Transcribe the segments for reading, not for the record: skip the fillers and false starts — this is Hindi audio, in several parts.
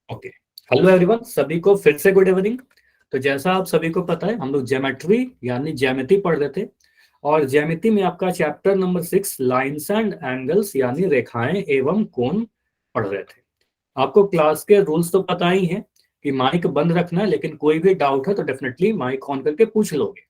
ओके, हेलो एवरीवन, सभी को फिर से गुड इवनिंग। तो जैसा आप सभी को पता है, हम लोग ज्योमेट्री यानी ज्यामिति पढ़ रहे थे और ज्यामिति में आपका chapter number 6 lines and angles यानी रेखाएं एवं कोण पढ़ रहे थे। आपको क्लास के रूल्स तो पता ही हैं कि माइक बंद रखना है, लेकिन कोई भी डाउट है तो डेफिनेटली माइक ऑन करके पूछ लोगे।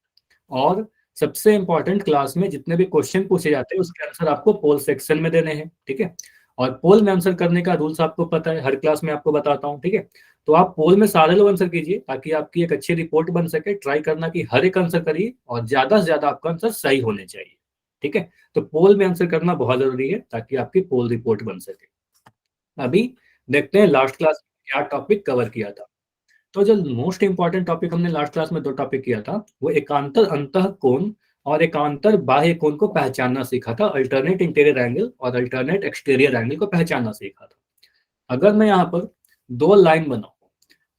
और सबसे इंपॉर्टेंट, क्लास में जितने भी क्वेश्चन पूछे जाते हैं उसके आंसर आपको पोल सेक्शन में देने हैं, ठीक है। और पोल में आंसर करने का रूल्स आपको पता है, हर क्लास में आपको बताता हूँ, ठीक है। तो आप पोल में सारे लोग आंसर कीजिए ताकि आपकी एक अच्छी रिपोर्ट बन सके। ट्राई करना कि हर एक आंसर करिए और ज्यादा से ज्यादा आपका आंसर सही होने चाहिए, ठीक है। तो पोल में आंसर करना बहुत जरूरी है ताकि आपकी पोल रिपोर्ट बन सके। अभी देखते हैं लास्ट क्लास में क्या टॉपिक कवर किया था। तो जो मोस्ट इंपॉर्टेंट टॉपिक हमने लास्ट क्लास में दो टॉपिक किया था, वो एकांतर अंतः कोण और एकांतर बाह्य कोण को पहचानना सीखा था। अल्टरनेट इंटीरियर एंगल और अल्टरनेट एक्सटीरियर एंगल को पहचानना सीखा था। अगर मैं यहाँ पर दो लाइन बनाऊं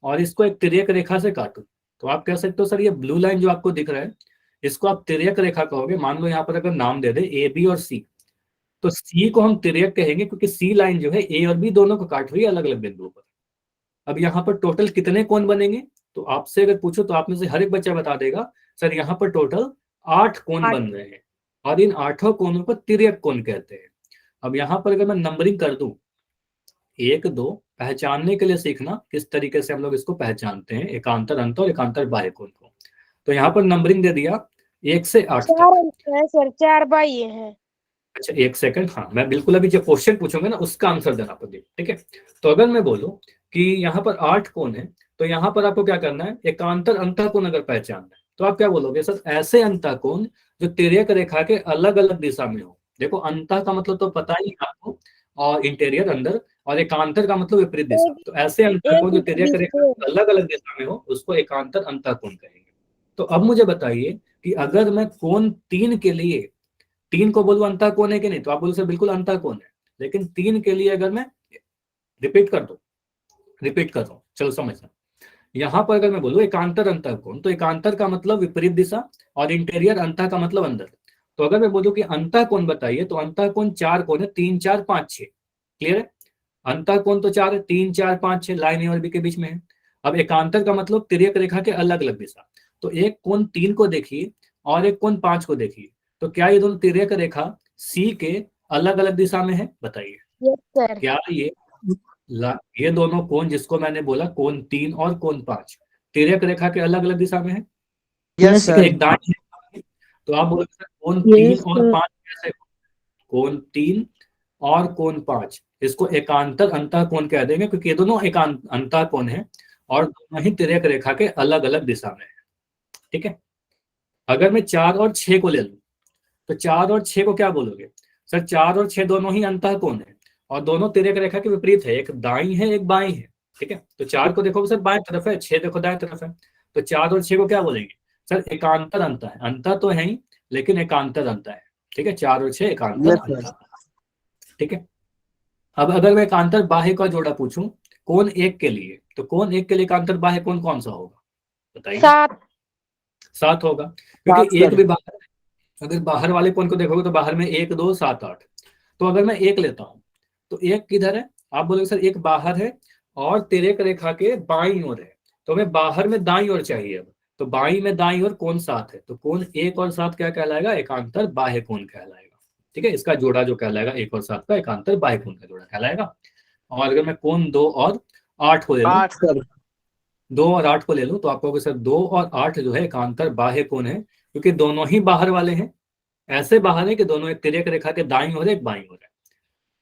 और इसको एक तिर्यक रेखा से काटूं, तो आप कह सकते हो सर ये ब्लू लाइन जो आपको दिख रहा है इसको आप तिर्यक रेखा कहोगे। मान लो यहाँ पर अगर नाम दे दे ए बी और सी, तो सी को हम तिर्यक कहेंगे क्योंकि सी लाइन जो है ए और बी दोनों को काट रही है अलग अलग बिंदुओं पर। अब यहाँ पर टोटल कितने कोण बनेंगे, तो आपसे अगर पूछो तो आप में से हर एक बच्चा बता देगा सर यहाँ पर टोटल 8 कोण बन रहे हैं और इन 8 कोणों को तिर्यक कोण कहते हैं। अब यहाँ पर अगर मैं नंबरिंग कर दूं 1 2, पहचानने के लिए सीखना किस तरीके से हम लोग इसको पहचानते हैं, एकांतर अंत और एकांतर बाह्य कोण को। तो यहाँ पर नंबरिंग दे दिया 1 से 8 चार तक। अंक है सर, 4 बाई है। अच्छा एक सेकंड, हाँ मैं बिल्कुल अभी जो क्वेश्चन पूछूंगा ना उसका आंसर देना पड़ेगा, ठीक है। तो अगर मैं बोलूं कि यहाँ पर 8 कोण है, तो यहाँ पर आपको क्या करना है, एकांतर अंतः कोण अगर पहचानना है तो आप क्या बोलोगे, सर ऐसे अंतः कोण जो तिर्यक रेखा के अलग अलग दिशा में हो। देखो अंतः का मतलब तो पता ही है आपको, और इंटीरियर अंदर, और एकांतर का मतलब विपरीत दिशा। एक तो ऐसे अंतः एक कोण जो तिर्यक रेखा दिशा अलग अलग दिशा में हो उसको एकांतर अंतः कोण कहेंगे। तो अब मुझे बताइए कि अगर मैं कोण 3 के लिए, 3 को बोलूं अंतः कोण है कि नहीं, तो आप बोलो सर बिल्कुल अंतः कोण है। लेकिन 3 के लिए अगर मैं रिपीट कर रहा हूं, चलो समझना। यहां पर अगर मैं बोलूं एकांतर अंतः कोण, तो एकांतर का मतलब विपरीत दिशा और इंटीरियर अंतः का मतलब अंदर। तो अगर मैं बोलूं कि अंतः कोण बताइए, तो अंतः कोण 4 कोण है, 3 4 5 6। क्लियर है। अंतः कोण तो 4 है, 3 4 5 6 लाइन ए और बी के बीच में है। अब एकांतर का मतलब तिर्यक रेखा के अलग अलग दिशा। तो एक कोण 3 को देखिए और एक कोण 5 को देखिए, तो क्या ये दोनों तिर्यक रेखा सी के अलग अलग दिशा में है, बताइए। Yes sir. क्या ये दोनों कोण जिसको मैंने बोला कोण 3 और कोण 5 तिर्यक रेखा के अलग अलग दिशा में है, यस ठीक है। सर। एक दाईं है, तो आप बोलोगे सर कोण 3 यस और सर। 5 कैसे, कोण 3 और कोण 5 इसको एकांतर अंतः कोण कह देंगे क्योंकि ये दोनों एकांत अंतः कोण है और दोनों ही तिर्यक रेखा के अलग अलग दिशा में है, ठीक है। अगर मैं 4 और 6 को ले लूं, तो 4 और 6 को क्या बोलोगे, सर 4 और 6 दोनों ही अंतः कोण है और दोनों तिर्यक रेखा के विपरीत है, एक दाईं है एक बाईं है, ठीक है। तो 4 को देखो सर बाएं तरफ है, 6 देखो दाएं तरफ है, तो 4 और 6 को क्या बोलेंगे, सर एकांतर अंतः है। अंतः तो है ही लेकिन एकांतर अंतः है, ठीक है। 4 और 6 एकांतर यस सर। अंतः, ठीक है। अब अगर मैं एकांतर बाह्य का जोड़ा पूछूं कोण 1 के लिए, तो कोण 1 के लिए एकांतर बाह्य कोण कौन सा होगा, बताइए। 7। 7 होगा, क्योंकि 7 एक सर। भी बाहर, अगर बाहर वाले कोण को देखोगे तो बाहर में 1 2 7 8। तो अगर मैं एक लेता हूं, तो एक किधर है, आप बोलोगे सर एक बाहर है और तिर्यक रेखा के बाईं ओर है, तो हमें बाहर में दाईं ओर चाहिए। अब तो बाईं में दाईं ओर कोण 7 है, तो कोण 1 और 7 क्या कहलाएगा, एकांतर बाह्य कोण कहलाएगा, ठीक है। इसका जोड़ा जो कहलाएगा 1 और 7 का एकांतर बाह्य कोण का जोड़ा कहलाएगा। और अगर मैं कोण 2 और 8 को ले लूं, 8 सर। 2 और 8 को ले लूं, तो आप कहोगे सर 2 और 8 जो है एकांतर बाह्य कोण है क्योंकि दोनों ही बाहर वाले हैं। ऐसे बाहर है कि दोनों एक तिर्यक रेखा के दाईं ओर एक बाईं ओर है।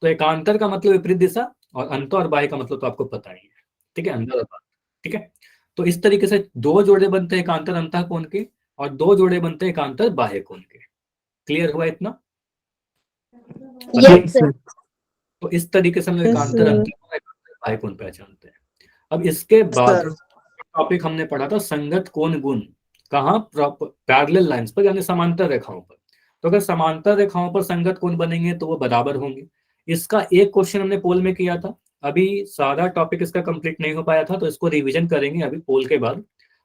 तो एकांतर का मतलब विपरीत दिशा और अंतर और बाह्य का मतलब तो आपको पता ही है, ठीक है, अंदर और बाहर, ठीक है। तो इस तरीके से दो जोड़े बनते हैं एकांतर अंतः कोण के और दो जोड़े बनते हैं एकांतर बाह्य कोण के। क्लियर हुआ इतना, बताइए। Yes sir. तो इस तरीके से हम लोग यस एकांतर सर। अंतः और एकांतर बाह्य कोण पहचानते हैं। अब इसके बाद सर टॉपिक हमने पढ़ा था संगत कोण गुण, कहाँ, पैरेलल लाइंस पर यानी समांतर रेखाओं पर। तो अगर समांतर रेखाओं पर संगत कोण बनेंगे तो वो बराबर होंगे। इसका एक क्वेश्चन हमने पोल में किया था, अभी सारा टॉपिक इसका कंप्लीट नहीं हो पाया था, तो इसको रिवीजन करेंगे अभी पोल के बाद।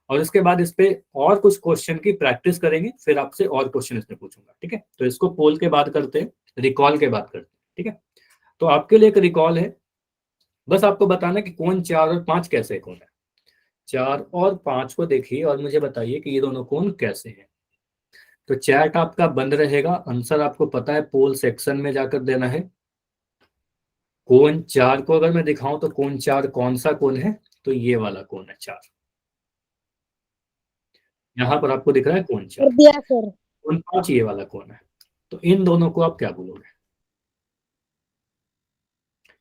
और इसके बाद इस पे और कुछ क्वेश्चन की प्रैक्टिस करेंगे, फिर आपसे और क्वेश्चन इसमें पूछूंगा, ठीक है। तो इसको पोल के बाद करते हैं, रिकॉल के बाद करते हैं, ठीक है। तो आपके लिए एक रिकॉल है बस आपको बताना कि कोण 4 और 5 कैसे कोण है। 4 और 5 को देखिए और मुझे बताइए कि ये दोनों कोण कैसे हैं। तो चैट आपका बंद रहेगा, आंसर आपको पता है पोल सेक्शन में जाकर देना है। कोण 4 को अगर मैं दिखाऊं तो कोण 4 कौन सा कोण है, तो ये वाला कोण है 4। यहां पर आपको दिख रहा है कोण 4। कर दिया सर। कोण 5 ये वाला कोण है। तो इन दोनों को आप क्या बोलोगे?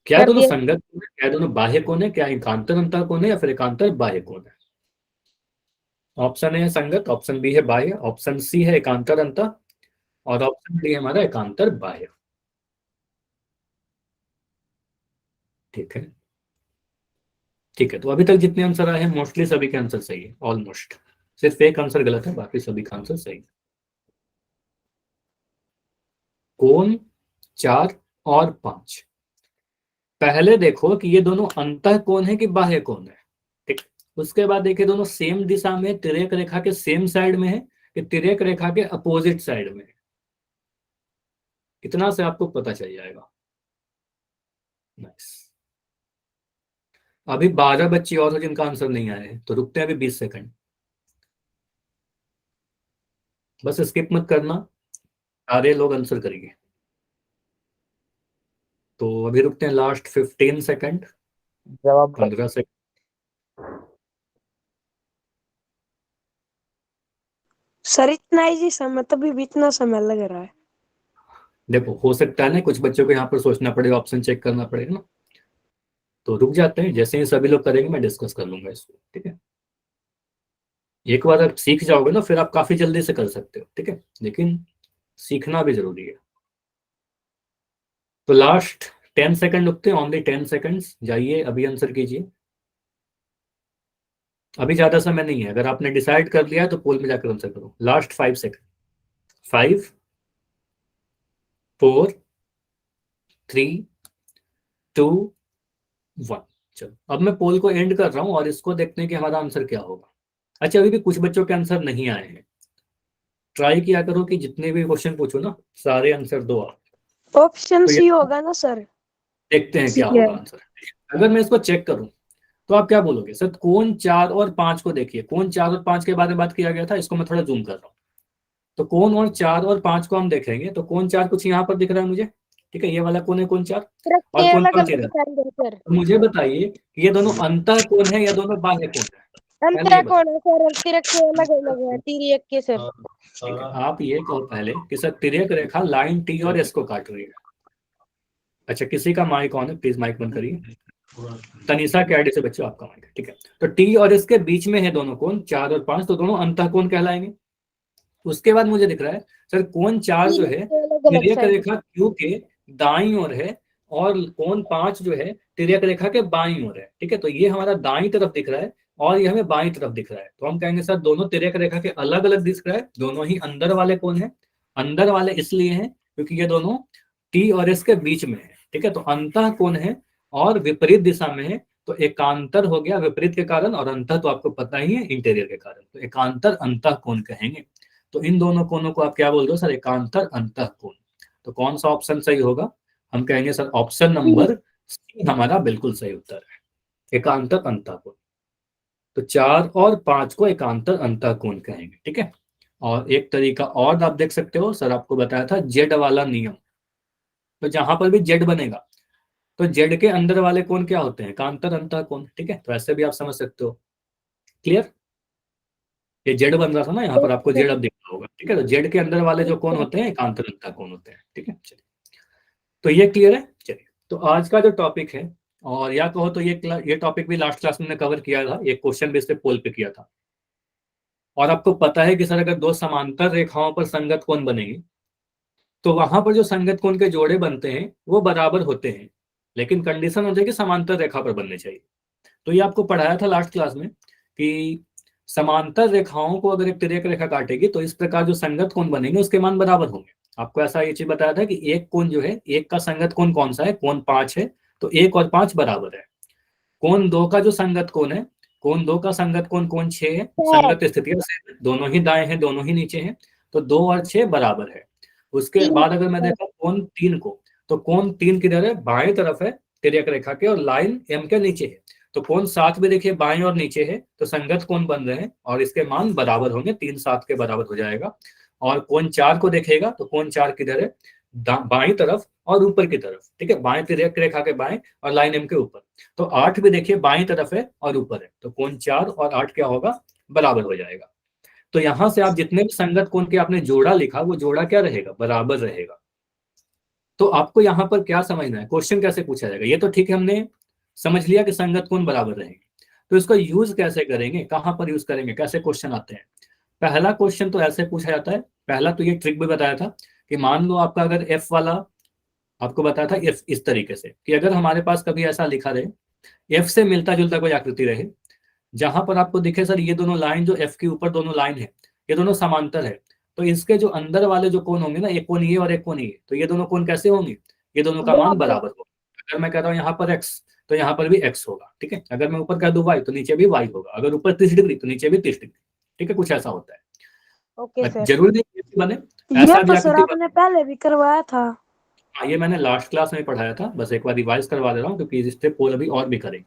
क्या कर दोनों दिया। संगत कोण है, क्या दोनों बाह्य कोण है, क्या एकांतर अंतर कोण है या फिर एकांतर बाह्य कोण है? ऑप्शन ए है संगत, ऑप्शन बी है बाह्य, ऑप्शन सी है एकांतर अंतर और ऑप्शन डी है हमारा एकांतर बाह्य। ठीक है, ठीक है। तो अभी तक जितने आंसर आए हैं मोस्टली सभी के आंसर सही है, ऑलमोस्ट। सिर्फ एक आंसर गलत है, बाकी सभी का आंसर सही है। कोण 4 और 5, पहले देखो कि ये दोनों अंतः कोण है कि बाह्य कोण है। ठीक, उसके बाद देखिए दोनों सेम दिशा में तिर्यक रेखा के सेम साइड में है कि तिर्यक रेखा के अपोजिट साइड में है। इतना से आपको पता चल जाएगा। नाइस। अभी 12 बच्चे और हैं जिनका आंसर नहीं आया है, तो रुकते हैं अभी 20 सेकंड। बस स्किप मत करना, सारे लोग आंसर करेंगे। तो अभी रुकते हैं लास्ट 15 सेकंड, जवाब 15 सेकंड। सर इतना इजी समय, तभी भी इतना समय लग रहा है। देखो हो सकता है ना कुछ बच्चों को यहाँ पर सोचना पड़ेगा, ऑप्शन चेक करना पड़ेगा ना, तो रुक जाते हैं। जैसे ही सभी लोग करेंगे मैं डिस्कस कर लूंगा इसको। ठीक है, एक बार आप सीख जाओगे ना फिर आप काफी जल्दी से कर सकते हो। ठीक है, लेकिन सीखना भी जरूरी है। तो लास्ट 10 सेकंड रुकते हैं, ओनली 10 सेकंड्स। जाइए अभी आंसर कीजिए। अभी ज्यादा समय नहीं है, अगर आपने डिसाइड कर लिया है तो पोल में जाकर आंसर करो। Last 5 second. 5 4 3 2 1। चलो अब मैं पोल को एंड कर रहा हूं और इसको देखते हैं कि हमारा आंसर क्या होगा। अच्छा, अभी भी कुछ बच्चों के आंसर नहीं आए हैं। ट्राई किया करो कि जितने भी क्वेश्चन पूछो ना सारे आंसर दो आप। ऑप्शन तो ये सी होगा ना सर? देखते हैं क्या ठीक है। होगा आंसर। अगर मैं इसको चेक करूं तो आप क्या बोलोगे? सर कोण 4 और 5 को देखिए, कोण 4 और 5 के बारे में बात किया गया था, इसको मैं थोड़ा जूम कर रहा हूँ। तो कोण और 4 और 5 को हम देखेंगे तो कोण 4 कुछ यहाँ पर दिख रहा है मुझे। ठीक है, ये वाला कोण है कोण 4। रख और के कोण अलग 5 अलग इधर। दिखाई दे सर। तो मुझे बताइए कि ये दोनों अंतः कोण है या दोनों बाह्य कोण है? पहले अंतरा ये कौन बताओ। है सर? और तिरक के अलग अलग है, तिर्यक के सर। ठीक है, आप ये कहो पहले कि सर तिर्यक रेखा लाइन टी और एस को काट रही है। अच्छा, किसी का माइक ऑन है, प्लीज माइक बंद करिए। तनिषा के आईडी से बच्चों आपका माइक है। ठीक है, तो टी और इसके बीच में है दोनों कोण 4 और 5, तो दोनों अंतः कोण कहलाएंगे। उसके बाद मुझे दिख रहा है सर कोण 4 जो तिर्यक है के अलग अलग तिर्यक साइड। रेखा क्यू के दाईं ओर है और कोण 5 जो है तिर्यक रेखा के बाईं ओर है। ठीक है, तो ये हमारा दाईं तरफ दिख रहा है और ये हमें बाईं तरफ दिख रहा है। तो हम कहेंगे सर दोनों तिर्यक रेखा के अलग अलग दिख रहा है, दोनों ही अंदर वाले कोण है। अंदर वाले इसलिए हैं क्योंकि ये दोनों टी और एस के बीच में है। ठीक है, तो अंतः कोण है और विपरीत दिशा में है, तो एकांतर हो गया विपरीत के कारण, और अंतः तो आपको पता ही है इंटीरियर के कारण, तो एकांतर अंतः कोण कहेंगे। तो इन दोनों कोणों को आप क्या बोल रहे हो सर? एकांतर अंतः कोण। तो कौन सा ऑप्शन सही होगा? हम कहेंगे सर ऑप्शन नंबर सी हमारा बिल्कुल सही उत्तर है, एकांतर अंतः कोण। तो 4 और 5 को एकांतर अंतः कोण कहेंगे। ठीक है, और एक तरीका और आप देख सकते हो, सर आपको बताया था जेड वाला नियम। तो जहां पर भी जेड बनेगा तो जेड के अंदर वाले कोण क्या होते हैं? एकांतर अंतः कोण। ठीक है, तो ऐसे भी आप समझ सकते हो। क्लियर? ये जेड बन रहा था ना यहाँ पर, आपको जेड अब दिख रहा होगा। ठीक है, तो जेड के अंदर वाले जो कोण होते हैं एकांतर अंतः कोण होते हैं। ठीक है, चलिए तो ये क्लियर है। चलिए तो आज का जो टॉपिक है, और या कहो तो ये टॉपिक भी लास्ट क्लास में मैंने कवर किया था, एक क्वेश्चन बेस पे पोल पे किया था। और आपको पता है कि सर अगर दो समांतर रेखाओं पर संगत कोण बनेंगे तो वहां पर जो संगत कोण के जोड़े बनते हैं वो बराबर होते हैं, लेकिन कंडीशन होती है कि समांतर रेखा पर बनने चाहिए। तो ये आपको पढ़ाया था लास्ट क्लास में कि समांतर रेखाओं को अगर एक तिर्यक रेखा काटेगी तो इस प्रकार जो संगत कोण बनेंगे उसके मान बराबर होंगे। आपको ऐसा ये चीज बताया था कि एक कोण जो है, एक का संगत कोण कौन सा है? कोण 5 है, तो 1 और 5 बराबर है। कोण 2 का जो संगत कोण है, कोण 2 का संगत कोण कोण 6 है, संगत स्थितियां सेम है, दोनों ही दाएं हैं दोनों ही नीचे हैं, तो 2 और 6 बराबर है। उसके बाद अगर मैं देखा कोण 3 को, तो कोण 3 किधर है? बाएं तरफ है तिर्यक रेखा के और लाइन एम के नीचे है। तो कोण 7 भी देखिए बाएं और नीचे है, तो संगत कोण बन रहे हैं और इसके मान बराबर होंगे, 3 7 के बराबर हो जाएगा। और कोण 4 को देखेगा तो कोण 4 किधर है, बाईं तरफ और ऊपर की तरफ, ठीक है, बाएं तिर्यक रेखा के बाएं और लाइन एम के ऊपर। तो 8 भी देखिए बाईं तरफ है और ऊपर है, तो कोण 4 और 8 क्या होगा, बराबर हो जाएगा। तो यहां से आप जितने भी संगत कोण के आपने जोड़ा लिखा, वो जोड़ा क्या रहेगा, बराबर रहेगा। तो आपको यहाँ पर क्या समझना है, क्वेश्चन कैसे पूछा जाएगा, ये तो ठीक है, हमने समझ लिया कि संगत कोण बराबर रहेंगे। तो इसको यूज कैसे करेंगे, कहां पर यूज करेंगे, कैसे क्वेश्चन आते हैं। पहला क्वेश्चन तो ऐसे पूछा जाता है, पहला तो ये ट्रिक भी बताया था कि मान लो आपका अगर एफ वाला, आपको बताया था एफ इस तरीके से कि अगर हमारे पास कभी ऐसा लिखा रहे एफ से मिलता जुलता कोई आकृति रहे, जहां पर आपको दिखे सर ये दोनों लाइन जो एफ के ऊपर दोनों लाइन है ये दोनों समांतर है, तो इसके जो अंदर वाले जो कोण होंगे ना, एक कोण ये और एक कोण ये, तो ये दोनों कोण कैसे होंगे, ये दोनों का मान बराबर होगा। अगर मैं कह रहा हूँ यहाँ पर एक्स, तो यहाँ पर भी एक्स होगा, ठीक है। अगर मैं ऊपर कह दूं वाई, तो नीचे भी वाई होगा। अगर ऊपर 30 डिग्री तो नीचे भी 30 डिग्री, ठीक है, कुछ ऐसा होता है। ओके सर, जरूरी नहीं ऐसे बने, ये ऐसा भी तो सर आकृति आपने पहले भी करवाया था। हाँ, ये मैंने लास्ट क्लास में पढ़ाया था, बस एक बार रिवाइज करवा दे रहा हूँ क्योंकि इस पे पोल अभी और भी करेंगे।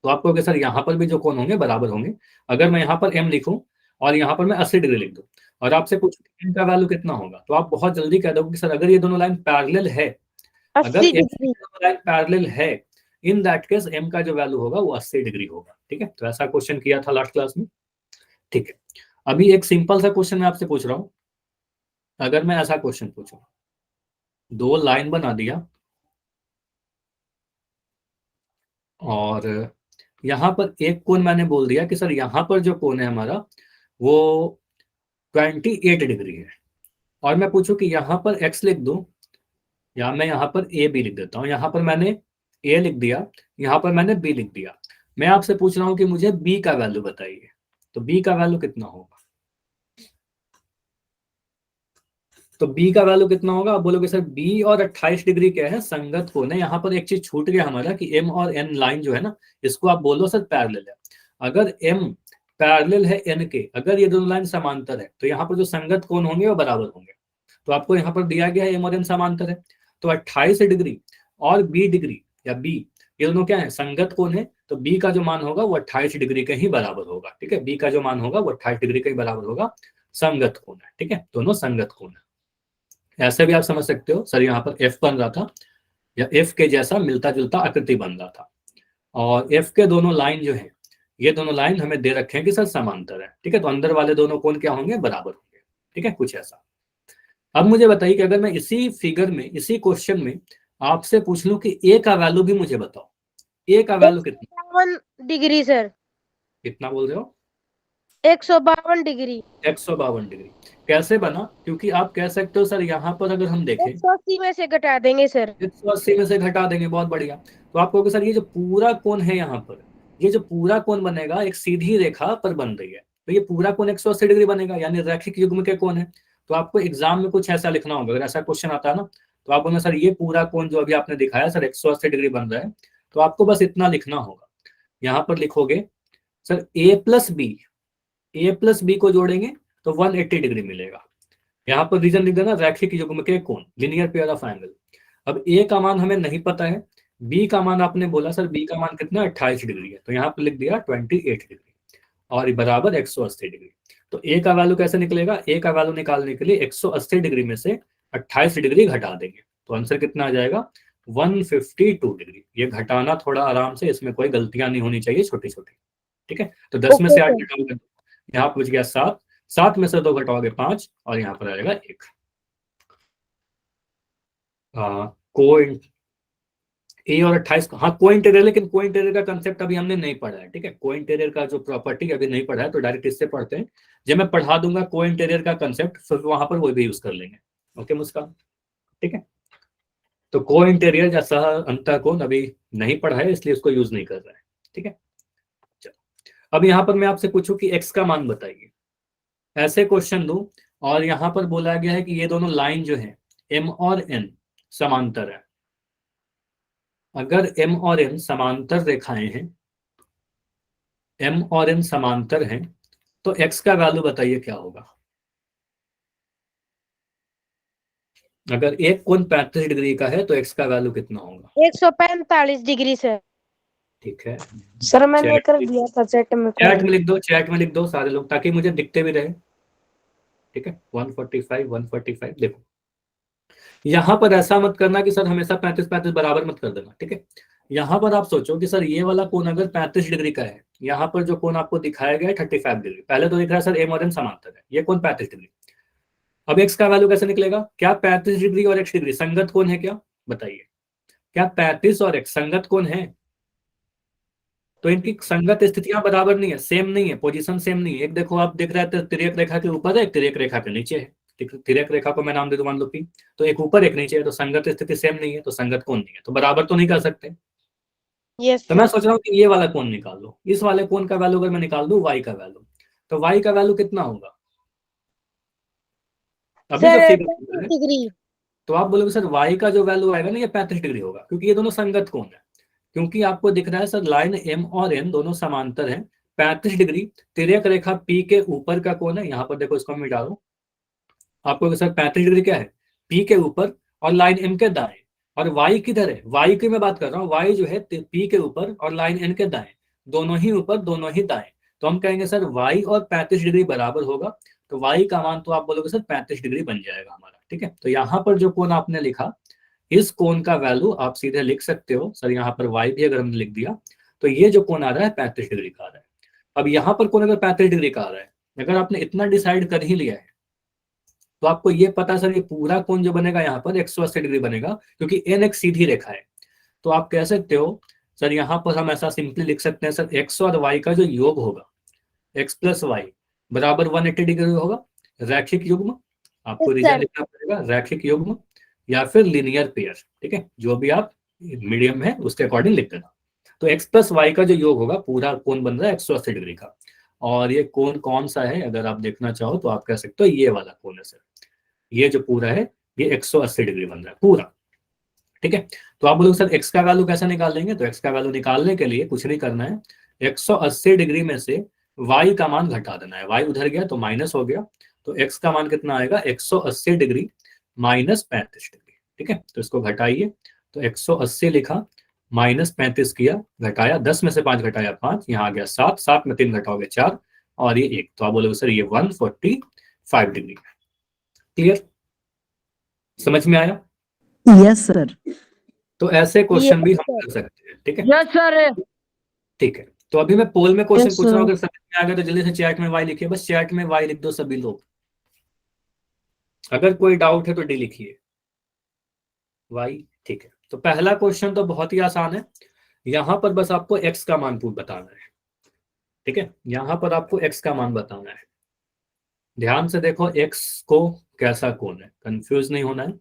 तो आपको कि सर यहाँ पर भी जो कोण होंगे बराबर होंगे। अगर मैं यहाँ पर m लिखूं और यहाँ पर मैं 80 डिग्री लिख दूं और आपसे पूछूं m का वैल्यू कितना होगा, तो आप बहुत जल्दी कह दोगे कि सर अगर ये दोनों लाइन पैरेलल है, अगर 80 m डिग्री। लाइन पैरेलल है, इन दैट केस m का जो वैल्यू होगा वो 80 डिग्री होगा, ठीक है। तो ऐसा क्वेश्चन किया था लास्ट क्लास में, ठीक है। अभी एक सिंपल सा क्वेश्चन मैं आपसे पूछ रहा हूँ, अगर मैं ऐसा क्वेश्चन पूछूं, दो लाइन बना दिया और यहाँ पर एक कोण मैंने बोल दिया कि सर यहाँ पर जो कोण है हमारा वो 28 डिग्री है, और मैं पूछूं कि यहाँ पर x लिख दूं या मैं यहाँ पर a b लिख देता हूँ। यहाँ पर मैंने a लिख दिया, यहाँ पर मैंने b लिख दिया। मैं आपसे पूछ रहा हूँ कि मुझे b का वैल्यू बताइए, तो b का वैल्यू कितना होगा, तो b का वैल्यू कितना होगा। आप बोलोगे सर b और 28 डिग्री क्या है, संगत कोण है। यहाँ पर एक चीज छूट गया हमारा कि m और n लाइन जो है ना, इसको आप बोलो सर पैरेलल है। अगर m पैरेलल है n के, अगर ये दोनों लाइन समांतर है, तो यहाँ पर जो संगत कोण होंगे वो बराबर होंगे। तो आपको यहाँ पर दिया गया है m और n समांतर है, तो 28 डिग्री और b डिग्री या b, ये दोनों क्या है, संगत कोण है। तो b का जो मान होगा वो 28 डिग्री के ही बराबर होगा, ठीक है। b का जो मान होगा वो 28 डिग्री के ही बराबर होगा, संगत कोण है, ठीक है, दोनों संगत कोण है। ऐसे भी आप समझ सकते हो सर यहाँ पर एफ बन रहा था या एफ के जैसा मिलता जुलता आकृति बन रहा था, और एफ के दोनों लाइन जो है, ये दोनों लाइन हमें दे रखे हैं कि सर समांतर है, ठीक है। तो अंदर वाले दोनों कोण क्या होंगे, बराबर होंगे, ठीक है, कुछ ऐसा। अब मुझे बताइए कि अगर मैं इसी फिगर में, इसी क्वेश्चन में आपसे पूछ लूं कि ए का वैल्यू भी मुझे बताओ, ए का वैल्यू कितना, 152 डिग्री सर, कितना बोल रहे हो, 152 डिग्री। 152 डिग्री। कैसे बना, क्योंकि आप कह सकते हो सर यहाँ पर अगर हम देखें 180 में से घटा देंगे सर। 180 में से घटा देंगे, बहुत बढ़िया। तो आप कहोगे सर ये जो पूरा कोण है यहाँ पर, ये जो पूरा कोण बनेगा एक सीधी रेखा पर बन रही है, तो ये पूरा कोण 180 डिग्री बनेगा, यानी रैखिक युग्म के कोण है। तो आपको एग्जाम में कुछ ऐसा लिखना होगा, अगर ऐसा क्वेश्चन आता है ना, तो आप बोलना सर ये पूरा कोण जो अभी आपने दिखाया सर 180 डिग्री बन रहा है, तो आपको बस इतना लिखना होगा। यहाँ पर लिखोगे सर ए प्लस बी को जोड़ेंगे तो 180 डिग्री मिलेगा। यहाँ पर रीजन लिख देना, रैखिक युग्म के कोण, लिनियर पेयर ऑफ एंगल। अब ए का मान हमें नहीं पता है, बी का मान आपने बोला सर बी का मान कितना 28 डिग्री है, तो यहाँ पर लिख दिया 28 डिग्री और बराबर 180 डिग्री। तो ए का वैल्यू कैसे निकलेगा, ए का वैल्यू निकालने के लिए 180 डिग्री में से 28 डिग्री घटा देंगे, तो आंसर कितना आ जाएगा 152 डिग्री। ये घटाना थोड़ा आराम से, इसमें कोई गलतियां नहीं होनी चाहिए, छोटी छोटी, ठीक है। तो 10 में से 8 घटाओगे, यहाँ बच गया 7, 7 में से 2 घटाओगे 5 और यहाँ पर आएगा 1। को ए और 28, हाँ को इंटीरियर, लेकिन को इंटीरियर का कंसेप्ट अभी हमने नहीं पढ़ा है, ठीक है। को इंटीरियर का जो प्रॉपर्टी अभी नहीं पढ़ा है, तो डायरेक्ट इससे पढ़ते हैं। जब मैं पढ़ा दूंगा को इंटीरियर का कंसेप्ट, फिर वहां पर वो भी यूज कर लेंगे, ओके मुस्कान, ठीक है। तो को इंटीरियर या सह अंतःकोण अभी नहीं पढ़ा है, इसलिए उसको यूज नहीं कर रहा है, ठीक है। चलो अब यहाँ पर मैं आपसे पूछूं कि एक्स का मान बताइए, ऐसे क्वेश्चन दूं और यहाँ पर बोला गया है कि ये दोनों लाइन जो है एम और एन समांतर है। अगर m और n समांतर रेखाएं हैं, m और n समांतर हैं, तो x का वैल्यू बताइए क्या होगा। अगर एक कोण 35 डिग्री का है तो एक्स का वैल्यू कितना होगा? 145 डिग्री से। ठीक है, सर मैंने चैट कर दिया था चैट में चैट में कॉमेंट। लिख दो, चैट में लिख दो सारे लोग, ताकि मुझे दिखते भी रहे। ठीक है, 145 145 देखो। यहां पर ऐसा मत करना कि सर हमेशा 35 35 बराबर मत कर देना। ठीक है, यहां पर आप सोचो कि सर ये वाला कोण अगर 35 डिग्री का है, यहाँ पर जो कोण आपको दिखाया गया है 35 डिग्री, पहले तो दिख रहा है सर एम और एन समांतर है, ये कोण 35 डिग्री। अब एक्स का वैल्यू कैसे निकलेगा? क्या 35 डिग्री और एक्स डिग्री संगत कोण है क्या? बताइए, क्या 35 और एक्स संगत कोण है? तो इनकी संगत स्थितियां बराबर नहीं है, सेम नहीं है, पोजीशन सेम नहीं है। एक देखो आप दिख रहा है तो तिर्यक रेखा के ऊपर है, एक तिर्यक रेखा के नीचे है। तिर्यक रेखा को मैं नाम दे दूं मान लो पी, तो एक ऊपर एक नीचे है, तो संगत स्थिति सेम नहीं है, तो संगत कोण नहीं है, तो बराबर तो नहीं कर सकते। यस तो मैं सर। सोच रहा हूँ कि ये वाला कोण निकाल लो, इस वाले कोण का वैल्यू अगर मैं निकाल दूं वाई का वैल्यू, तो वाई का वैल्यू कितना होगा? अभी जो सर फिगर 35 है, डिग्री। तो आप बोलोगे सर वाई का जो वैल्यू आएगा ना ये 35 डिग्री होगा, क्योंकि ये दोनों संगत कोण है। क्योंकि आपको दिख रहा है सर लाइन एम और एन दोनों समांतर हैं, 35 डिग्री तिर्यक रेखा पी के ऊपर का कोण है। यहाँ पर देखो, इसको मैं मिटा दूं, आपको सर 35 डिग्री क्या है? पी के ऊपर, और लाइन एम के दाएं। और वाई किधर है? वाई की मैं बात कर रहा हूँ, वाई जो है पी के ऊपर और लाइन एन के दाएं, दोनों ही ऊपर दोनों ही दाएं। तो हम कहेंगे सर वाई और 35 डिग्री बराबर होगा, तो वाई का मान तो आप बोलोगे सर 35 डिग्री बन जाएगा हमारा। ठीक है, तो यहाँ पर जो कोण आपने लिखा, इस कोण का वैल्यू आप सीधे लिख सकते हो सर, यहाँ पर वाई भी अगर हमने लिख दिया, तो ये जो कोण आ रहा है 35 डिग्री का आ रहा है। अब यहाँ पर कोण अगर 35 डिग्री का आ रहा है, अगर आपने इतना डिसाइड कर ही लिया है, तो आपको ये पता सर ये पूरा कोण जो बनेगा यहाँ पर 180 डिग्री बनेगा, क्योंकि एन एक सीधी रेखा है। तो आप कह सकते हो सर, यहाँ पर हम ऐसा सिंपली लिख सकते हैं सर, एक्स और वाई का जो योग होगा, एक्स प्लस वाई बराबर 180 डिग्री होगा। रैखिक युग्म, यस आपको रीजन सर। लिखना पड़ेगा, रैखिक युग्म या फिर लीनियर पेयर। ठीक है, जो भी आप मीडियम है उसके अकॉर्डिंग लिख देना। तो एक्स प्लस वाई का जो योग होगा, पूरा कोण बन रहा है 180 डिग्री का। और ये कोण कौन सा है अगर आप देखना चाहो तो आप कह सकते हो ये वाला कोण है सर, ये जो पूरा है ये 180 डिग्री बन रहा है पूरा। ठीक है, तो आप बोलोगे सर एक्स का वैल्यू कैसे निकाल लेंगे? तो एक्स का वैल्यू निकालने के लिए कुछ नहीं करना है, 180 डिग्री में से वाई का मान घटा देना है। वाई उधर गया तो माइनस हो गया, तो एक्स का मान कितना आएगा? 180 डिग्री माइनस 35 डिग्री। ठीक है, तो इसको घटाइए, तो 180 लिखा, माइनस 35 किया, घटाया, 10 में से 5 घटाया 5, यहाँ आ गया 7, 7 में 3 घटाओगे 4, और ये 1, तो आप बोलोगे सर ये 145 डिग्री। क्लियर? समझ में आया? Yes sir. तो ऐसे क्वेश्चन भी यस हम सर। कर सकते हैं। ठीक है, यस सर। ठीक है। तो अभी मैं पोल में क्वेश्चन यस पूछ रहा हूँ, सर। अगर समझ में आ गया तो जल्दी से चैट में वाई लिखिए, बस चैट में वाई लिख दो सभी लोग। अगर कोई डाउट है तो डी लिखिए, वाई। ठीक है, तो पहला क्वेश्चन तो बहुत ही आसान है, यहां पर बस आपको एक्स का मान बताना है। ठीक है, यहां पर आपको एक्स का मान बताना है। ध्यान से देखो एक्स को कैसा कोण है, कंफ्यूज नहीं होना है।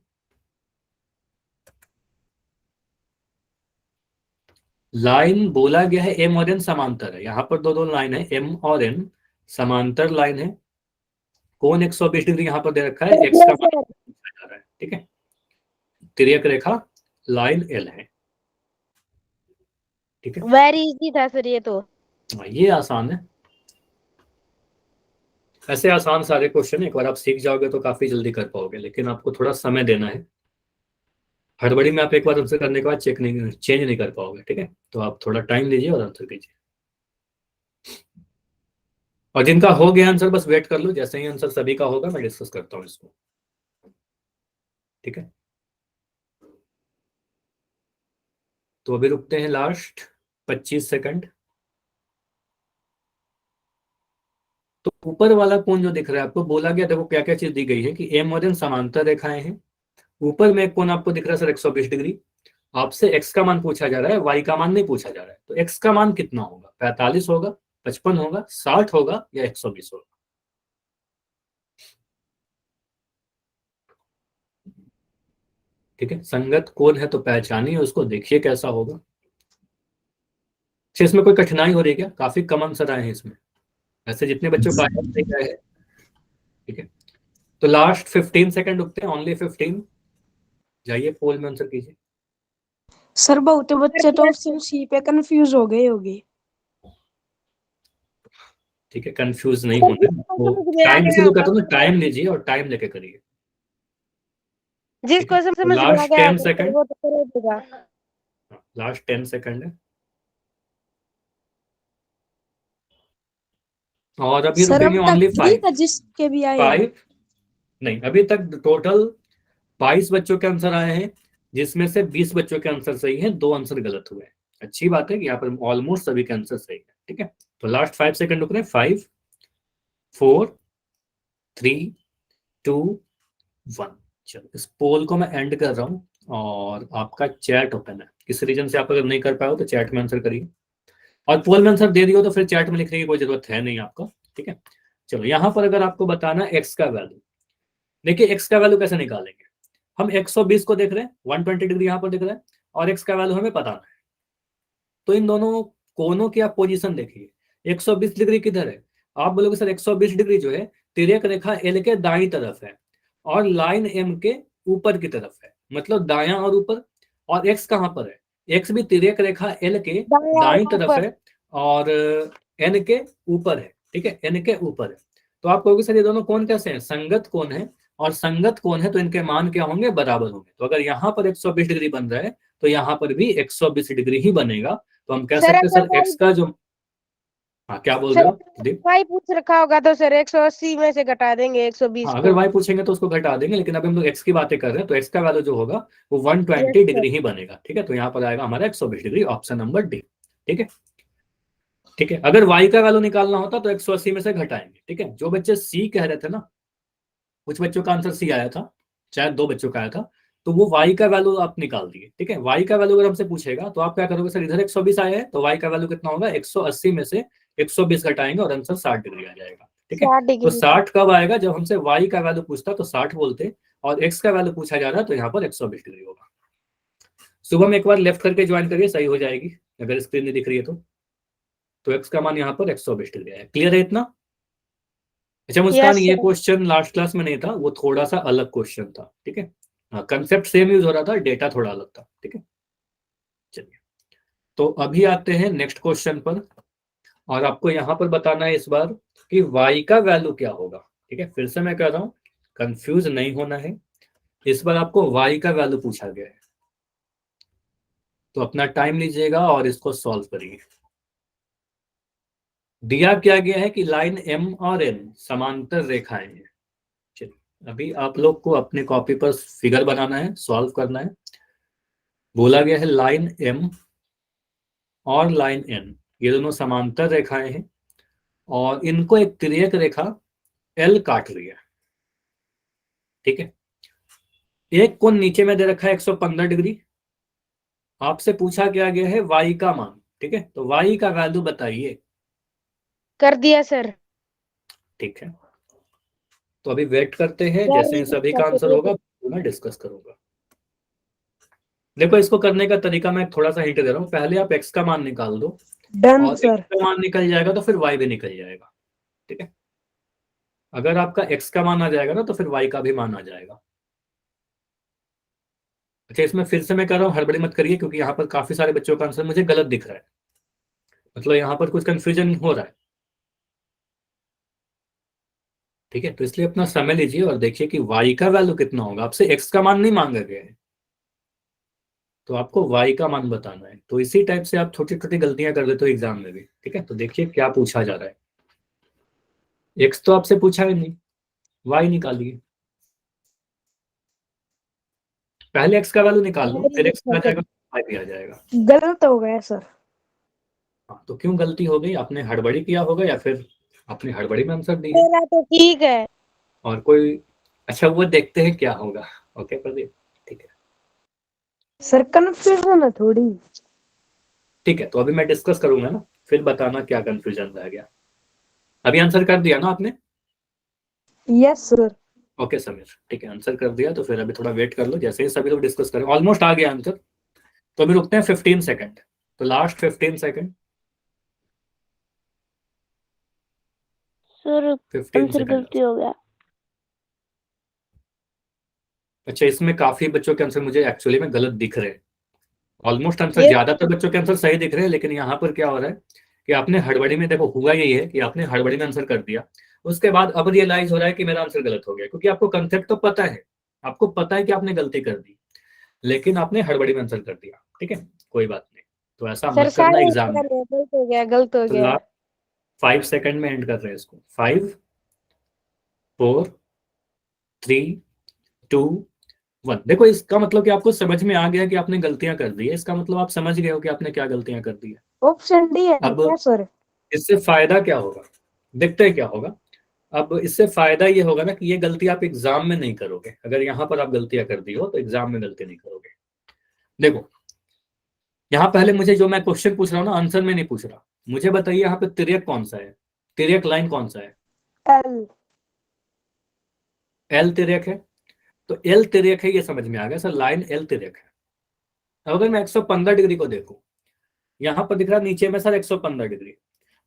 लाइन बोला गया है एम और एन समांतर है, यहां पर दो दो लाइन है, एम और एन समांतर लाइन है। कोण 120 डिग्री यहां पर दे रखा है, एक्स का यस मान सर। पूछा जा रहा है। ठीक है, तिर्यक रेखा लाइन एल है। ठीक है, वेरी इजी था सर ये तो। ये आसान है। ऐसे आसान सारे क्वेश्चन एक बार आप सीख जाओगे तो काफी जल्दी कर पाओगे, लेकिन आपको थोड़ा समय देना है। हड़बड़ी में आप एक बार आंसर करने के बाद चेंज नहीं कर पाओगे। ठीक है, तो आप थोड़ा टाइम लीजिए और आंसर कीजिए। और जिनका हो गया आंसर बस वेट कर लो, जैसे ही आंसर सभी का होगा मैं डिस्कस करता हूँ इसको। ठीक है, तो अभी रुकते हैं लास्ट 25 सेकंड। तो ऊपर वाला कोण जो दिख रहा है आपको, बोला गया देखो क्या क्या चीज दी गई है कि एम और एन समांतर रेखाएं हैं। ऊपर में एक कोण आपको दिख रहा है सर 120 डिग्री। आपसे एक्स का मान पूछा जा रहा है, वाई का मान नहीं पूछा जा रहा है। तो एक्स का मान कितना होगा? 45 होगा, 55 होगा, 60 होगा, या 120 होगा? ठीक है, संगत कोण है तो पहचानिए उसको, देखिए कैसा होगा। अच्छा, इसमें कोई कठिनाई हो रही है क्या? काफी कम आंसर आए हैं इसमें, ऐसे जितने बच्चों का आया नहीं आया है। ठीक है, तो लास्ट 15 सेकंड रुकते हैं, ओनली 15। जाइए पोल में आंसर कीजिए। सर बहुत बच्चे तो ऑप्शन सी पे कंफ्यूज हो गए होंगे। ठीक है, कंफ्यूज नहीं सर होना है, ये तो तो समझ में आ टाइम गया। इसीलिए कहता हूँ ना, टाइम लीजिए और टाइम लेके करिए। जिसको समझ में आ लास्ट गया 10 सेकंड, वो तो कर देगा। लास्ट 10 सेकंड है। और अभी सर रुकेंगे अब ओनली तक ठीक 5। है जिसके भी आए हैं। 5 नहीं, अभी तक टोटल 22 बच्चों के आंसर आए हैं, जिसमें से 20 बच्चों के आंसर सही हैं, 2 आंसर गलत हुए हैं। अच्छी बात है कि यहाँ पर ऑलमोस्ट सभी के आंसर सही है। ठीक है, तो लास्ट 5 सेकंड रुक रहे हैं। 5 4 3 2 1। चलो, इस पोल को मैं एंड कर रहा हूँ और आपका चैट ओपन है। किसी रीजन से आप अगर नहीं कर पाए हो तो चैट में आंसर करिए, और पोल में आंसर दे दियो तो फिर चैट में लिखने की कोई जरूरत है नहीं आपका। ठीक है, चलो यहाँ पर अगर आपको बताना एक्स का वैल्यू, देखिए एक्स का वैल्यू कैसे निकालेंगे। हम 120 को देख रहे हैं, 120 डिग्री यहाँ पर दिख रहा है, और एक्स का वैल्यू हमें बताना है। तो इन दोनों कोनों की आप पोजीशन देखिए, 120 डिग्री किधर है। आप बोलोगे सर 120 डिग्री जो है तिर्यक रेखा एल के दाईं तरफ है और लाइन एम के ऊपर की तरफ है, मतलब दायां और ऊपर। और एक्स कहाँ पर है, एक्स भी तिर्यक रेखा एल के दाईं तरफ है और एन के ऊपर है। ठीक है, एन के ऊपर है। तो आप कहोगे सर ये दोनों कोण कैसे हैं, संगत कोण है, और संगत कोण है तो इनके मान क्या होंगे, बराबर होंगे। तो अगर यहाँ पर 120 डिग्री बन रहा है तो यहाँ पर भी 120 डिग्री ही बनेगा। तो हम कह सकते हैं सर एक्स का जो, हाँ क्या बोल रहे हो प्रदीप। भाई पूछ रखा होगा तो सर 180 में से घटा देंगे 120 हाँ, अगर को। वाई पूछेंगे तो उसको घटा देंगे, लेकिन अभी हम लोग एक्स की बातें कर रहे हैं तो एक्स का वैल्यू जो होगा वो यस 120 सर। डिग्री ही बनेगा। ठीक है, तो यहाँ पर आएगा हमारा 120 डिग्री, ऑप्शन नंबर डी। ठीक है, ठीक है, अगर वाई का वैल्यू निकालना होता तो 180 में से घटाएंगे। ठीक है, जो बच्चे सी कह रहे थे ना, कुछ बच्चों का आंसर सी आया था, शायद 2 बच्चों का आया था, तो वो वाई का वैल्यू आप निकाल दिए। ठीक है, वाई का वैल्यू अगर हमसे पूछेगा तो आप क्या करोगे, सर इधर 120 आया है तो वाई का वैल्यू कितना होगा, 180 में से 120 घटाएंगे और आंसर 60 डिग्री आ जाएगा। ठीक है, 60 तो डिग्री। 60 कब आएगा, जब हमसे वाई का वैल्यू पूछता तो 60 बोलते, और एक्स का वैल्यू पूछा जा रहा है तो यहाँ पर 120 डिग्री होगा। सुबह में एक बार लेफ्ट करके ज्वाइन करिए, सही हो जाएगी अगर स्क्रीन नहीं दिख रही है तो एक्स का मान यहाँ पर 120 डिग्री है। क्लियर है इतना। अच्छा मुस्कान, यस ये सर। क्वेश्चन लास्ट क्लास में नहीं था, वो थोड़ा सा अलग क्वेश्चन था। ठीक है, हाँ, कंसेप्ट सेम यूज हो रहा था, डेटा थोड़ा अलग था। ठीक है, चलिए, तो अभी आते हैं नेक्स्ट क्वेश्चन पर, और आपको यहाँ पर बताना है इस बार कि y का वैल्यू क्या होगा। ठीक है, फिर से मैं कह रहा हूँ, कंफ्यूज नहीं होना है। इस बार आपको y का वैल्यू पूछा गया है, तो अपना टाइम लीजिएगा और इसको सॉल्व करिए। दिया क्या गया है कि लाइन m और n समांतर रेखाएं हैं। चलिए, अभी आप लोग को अपने कॉपी पर फिगर बनाना है, सॉल्व करना है। बोला गया है लाइन m और लाइन n, ये दोनों समांतर रेखाएं हैं और इनको एक तिर्यक रेखा L काट रही है। ठीक है, एक कोण नीचे में दे रखा है 115 डिग्री। आपसे पूछा क्या गया है y का मान। ठीक है, तो y का वैल्यू बताइए। कर दिया सर। ठीक है, तो अभी वेट करते हैं, जैसे ही सभी का आंसर होगा डन तो मैं डिस्कस करूंगा। देखो, इसको करने का तरीका मैं थोड़ा सा हिंट दे रहा हूँ। पहले आप x का मान निकाल दो, और x सर। का मान निकल जाएगा तो फिर y भी निकल जाएगा। ठीक है, अगर आपका x का मान आ जाएगा ना तो फिर y का भी मान आ जाएगा। अच्छा, इसमें फिर से मैं कह रहा हूँ, हड़बड़ी मत करिए, क्योंकि यहाँ पर काफी सारे बच्चों का आंसर मुझे गलत दिख रहा है, मतलब यहाँ पर कुछ कंफ्यूजन हो रहा है। ठीक है, तो इसलिए अपना समय लीजिए और देखिए कि y का वैल्यू कितना होगा। आपसे x का मान नहीं मांगा गया है, तो आपको y का मान बताना है। तो इसी टाइप से आप छोटी छोटी गलतियां कर देते हो एग्जाम में भी। ठीक है, तो देखिए क्या पूछा जा रहा है। x तो आपसे पूछा ही नहीं, y निकालिए। पहले x का वैल्यू निकाल लो, फिर x आ जाएगा, y भी आ जाएगा। गलत हो गया सर। हाँ, तो क्यों गलती हो गई, आपने हड़बड़ी किया होगा या फिर आपने हड़बड़ी में आंसर दी है, मेरा तो ठीक है। और कोई। अच्छा, वो देखते हैं क्या होगा। ओके प्रदीप, ठीक है। सर कंफ्यूजन है थोड़ी। ठीक है, तो अभी मैं डिस्कस करूंगा ना, फिर बताना क्या कंफ्यूजन रह गया। अभी आंसर कर दिया ना आपने। Yes sir. ओके समीर, ठीक है, आंसर कर दिया तो फिर अभी थोड़ा वेट कर लो, जैसे ही सभी लोग डिस्कस करें। ऑलमोस्ट आ गया आंसर, तो अभी रुकते हैं 15 सेकंड। तो last 15 second, sir 15 answer second. गलती हो गया। अच्छा, इसमें काफी बच्चों के आंसर मुझे एक्चुअली में गलत दिख रहे हैं। ऑलमोस्ट आंसर, ये ज्यादातर बच्चों के आंसर सही दिख रहे हैं, लेकिन यहाँ पर क्या हो रहा है कि आपने हड़बड़ी में, देखो हुआ यही है कि आपने हड़बड़ी में आंसर कर दिया, उसके बाद अब रियलाइज हो रहा है कि मेरा आंसर गलत हो गया, क्योंकि आपको कंसेप्ट तो पता है, आपको पता है कि आपने गलती कर दी, लेकिन आपने हड़बड़ी में आंसर कर दिया, ठीक है, कोई बात नहीं। तो ऐसा सर मत करना सारे एग्जाम में। गलत हो गया, गलत हो तो गया। लास्ट 5 सेकंड में एंड कर रहे हैं इसको। 5 4 3 2 1। देखो इसका मतलब कि आपको समझ में आ गया कि आपने गलतियां कर दी है, इसका मतलब आप समझ गए हो कि आपने क्या गलतियां कर दी है। ऑप्शन डी है अब क्या सर? इससे फायदा क्या होगा, देखते हैं क्या होगा। अब इससे फायदा ये होगा ना कि ये गलती आप एग्जाम में नहीं करोगे। अगर यहाँ पर आप गलतियां कर दी हो तो एग्जाम में गलती नहीं करोगे। देखो यहाँ पहले मुझे जो मैं क्वेश्चन पूछ रहा हूँ ना, आंसर में नहीं पूछ रहा, मुझे बताइए यहाँ पे तिर्यक कौन सा है, तिर्यक लाइन कौन सा है? एल। एल तिर्यक है। तो एल तिर्यक है, ये समझ में आ गया सर, लाइन एल तिर्यक है। अब अगर मैं 115 डिग्री को देखूं, यहाँ पर दिख रहा है नीचे में सर 115 डिग्री,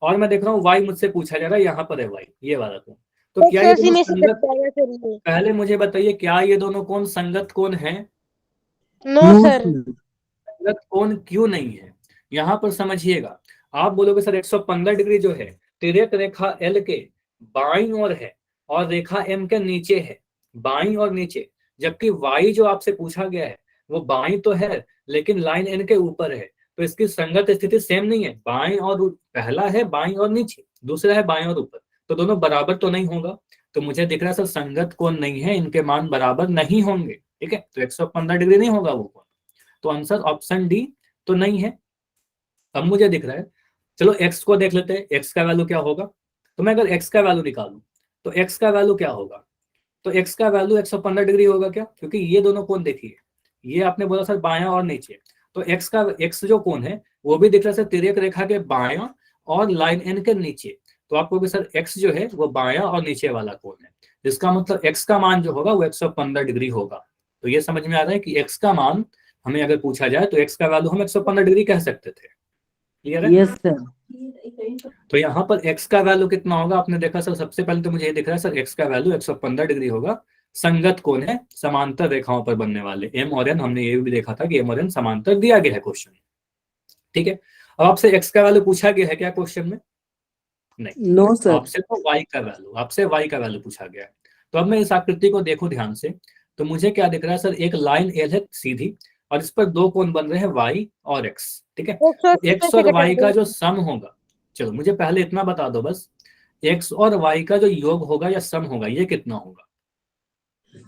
और मैं देख रहा हूँ वाई मुझसे पूछा जा रहा है, यहाँ पर है वाई, ये वाला कोण। तो क्या ये 180 दोनों में से कट संगत? जाएगा सर ये। पहले मुझे बताइए क्या ये दोनों कोण संगत कोण है? No sir. संगत कोण क्यों नहीं है? यहाँ पर समझिएगा, आप बोलोगे सर 115 डिग्री जो है तिर्यक रेखा एल के बाईं ओर है और रेखा एम के नीचे है, बाईं और नीचे, जबकि वाई जो आपसे पूछा गया है वो बाईं तो है लेकिन लाइन एन के ऊपर है, तो इसकी संगत स्थिति सेम नहीं है। बाईं और पहला है बाईं और नीचे, दूसरा है बाईं और ऊपर, तो दोनों बराबर तो नहीं होगा। तो मुझे दिख रहा है सर संगत कोण नहीं है, इनके मान बराबर नहीं होंगे, ठीक है, तो 115 डिग्री नहीं होगा वो कोण। तो आंसर ऑप्शन डी तो नहीं है। अब मुझे दिख रहा है, चलो एक्स को देख लेते हैं, एक्स का वैल्यू क्या होगा। तो मैं अगर एक्स का वैल्यू निकालूं तो एक्स का वैल्यू क्या होगा? तो एक्स का वैल्यू 115 डिग्री होगा क्या, क्योंकि ये दोनों कोण देखिए, ये आपने बोला सर बायां और नीचे, तो एक्स जो कोण है वो भी दिख रहा है सर तिर्यक रेखा के बायां और लाइन एन के नीचे। तो आपको भी सर एक्स जो है वो बायां और नीचे वाला कोण है, जिसका मतलब एक्स का मान जो होगा वो 115 डिग्री होगा। तो ये समझ में आ रहा है कि एक्स का मान हमें अगर पूछा जाए तो एक्स का वैल्यू हम 115 डिग्री कह सकते थे। क्लियर है? Yes sir. तो यहाँ पर x का वैल्यू कितना होगा, आपने देखा सर, सबसे पहले तो मुझे ये दिख रहा है सर x का वैल्यू 115 डिग्री होगा। संगत कोण है समांतर रेखाओं पर बनने वाले m और n, हमने ये भी देखा था कि m और n समांतर दिया गया है क्वेश्चन में, ठीक है। अब आपसे x का वैल्यू पूछा गया है क्या क्वेश्चन में? नहीं, नो सर। आपसे तो y का वैल्यू, आपसे y का वैल्यू पूछा गया है। तो अब मैं इस आकृति को देखूं ध्यान से, तो मुझे क्या दिख रहा है सर, एक लाइन एल है सीधी और इस पर दो कोण बन रहे हैं y और x, ठीक है। तो 180 x में और से घटा y का जो देंगे। सम होगा, चलो मुझे पहले इतना बता दो बस, x और y का जो योग होगा या सम होगा ये कितना होगा?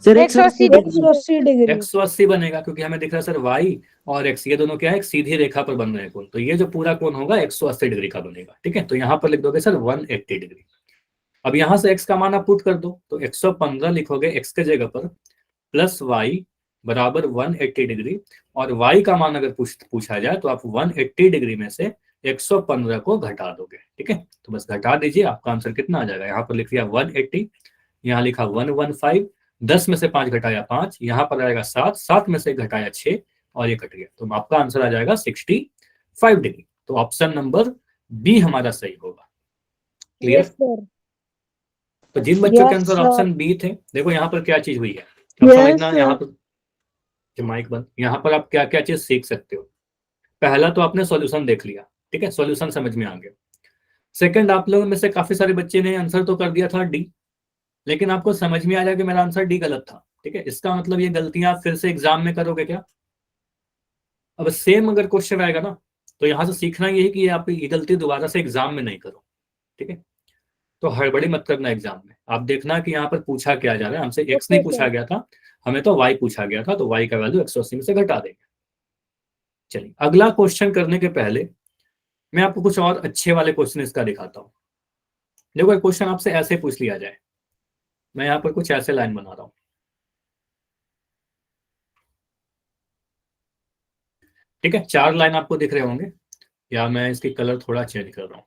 Sir 180 degree. 180 डिग्री। 180 बनेगा, क्योंकि हमें दिख रहा है सर y और x ये दोनों क्या है, एक सीधी रेखा पर बन रहे हैं कोण, तो ये जो पूरा कोण होगा 180 डिग्री का बनेगा, ठीक है। तो यहाँ पर लिख दोगे सर 180 डिग्री। अब यहाँ से x का मान आप पुट कर दो, तो 115 लिखोगे x के जगह पर, प्लस y बराबर 180 डिग्री, और y का मान अगर पूछा जाए तो आप 180 डिग्री में से 115 को घटा दोगे, ठीक है। तो बस घटा दीजिए, आपका आंसर कितना आ जाएगा, यहाँ पर लिख दिया 180, यहाँ लिखा 115, 10 में से 5 घटाया 5, यहाँ पर आएगा 7, 7 में से घटाया 6 और ये कट गया, तो आपका आंसर आ जाएगा 65 डिग्री। तो ऑप्शन नंबर बी हमारा सही होगा। क्लियर? Yes sir. तो जिन बच्चों के Yes, answer sir. Option B थे, देखो यहाँ पर क्या चीज हुई है, अब समझना। sir. यहाँ पर माइक बंद, यहाँ पर आप क्या क्या चीज सीख सकते हो। पहला तो आपने सॉल्यूशन देख लिया, ठीक है, सॉल्यूशन समझ में आ गया। सेकंड, आप लोगों में से काफी सारे बच्चे ने आंसर तो कर दिया था डी, लेकिन आपको समझ में आ जाए कि मेरा आंसर डी गलत था, ठीक है। इसका मतलब ये गलतियां आप फिर से एग्जाम में करोगे क्या? अब सेम अगर क्वेश्चन आएगा ना, तो यहाँ से सीखना ये है कि आप ये गलती दोबारा से एग्जाम में नहीं करो, ठीक है। तो हड़बड़ी मत करना एग्जाम में, आप देखना कि यहाँ पर पूछा क्या जा रहा है। हमसे एक्स नहीं पूछा गया था, हमें तो वाई पूछा गया था, तो वाई का वैल्यू 180 में से घटा देंगे। चलिए अगला क्वेश्चन करने के पहले मैं आपको कुछ और अच्छे वाले क्वेश्चन इसका दिखाता हूँ। देखो एक क्वेश्चन आपसे ऐसे पूछ लिया जाए, मैं यहाँ पर कुछ ऐसे लाइन बना रहा हूँ, ठीक है। 4 लाइन आपको दिख रहे होंगे, या मैं इसकी कलर थोड़ा चेंज कर रहा हूँ।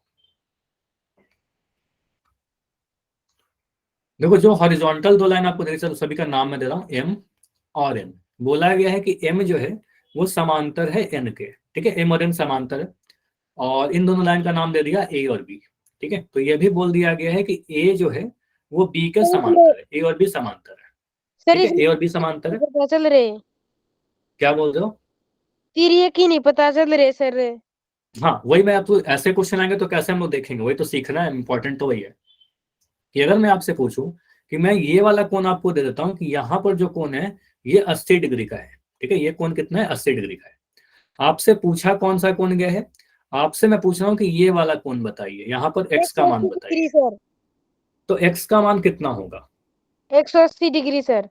देखो जो हॉरिजॉन्टल 2 लाइन आपको देख, चलो सभी का नाम मैं दे रहा हूँ, एम और एन। बोला गया है कि एम जो है वो समांतर है एन के, ठीक है, एम और एन समांतर है, और इन दोनों लाइन का नाम दे दिया ए और बी, ठीक है। तो ये भी बोल दिया गया है कि ए जो है वो बी के समांतर है, ए और बी समांतर है, सर ठीक है, ए और बी इसमें समांतर है। पता चल रहे, क्या बोल रहे हो? फिर ये की नहीं पता चल रहे सर। हाँ वही, मैं आपको ऐसे क्वेश्चन आएंगे तो कैसे हम लोग देखेंगे, वही तो सीखना है, इंपॉर्टेंट तो वही है कि अगर मैं आपसे पूछूं कि मैं ये वाला कोण आपको दे देता हूं कि यहाँ पर जो कोण है ये 80 डिग्री का है, ठीक है। ये कोण कितना है? 80 डिग्री का है। आपसे पूछा कौन सा कोण गया है, आपसे मैं पूछ रहा हूँ कि ये वाला कोण बताइए, यहाँ पर x का मान 180 बताइए। डिग्री सर, तो x का मान कितना होगा? 180 डिग्री सर।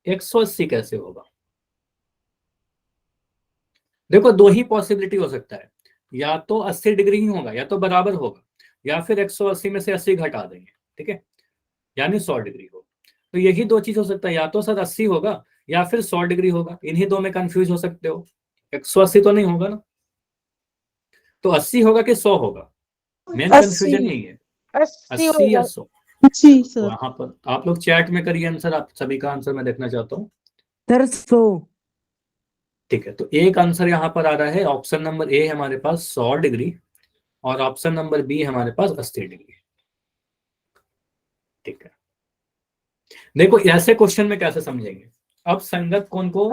180 कैसे होगा? देखो दो ही पॉसिबिलिटी हो सकता है, या तो 80 डिग्री ही होगा, या तो बराबर होगा, या फिर 180 में से 80 घटा देंगे, ठीक है, यानी 100 डिग्री होगा। तो यही दो चीज हो सकता है, या तो सर 80 होगा या फिर 100 डिग्री होगा। इन्हीं दो में कंफ्यूज हो सकते हो, 180 तो नहीं होगा ना। तो 80 होगा कि 100 होगा, मेन 80 कंफ्यूजन यही है, 80 80 या होगा 100। जी सर। वहां पर आप लोग चैट में करिए आंसर, आप सभी का आंसर मैं देखना चाहता हूँ। सर 100। ठीक है, तो एक आंसर यहाँ पर आ रहा है, ऑप्शन नंबर ए हमारे पास 100 डिग्री और ऑप्शन नंबर बी हमारे पास 80 डिग्री। ठीक है, देखो ऐसे क्वेश्चन में कैसे समझेंगे। अब संगत कोण को,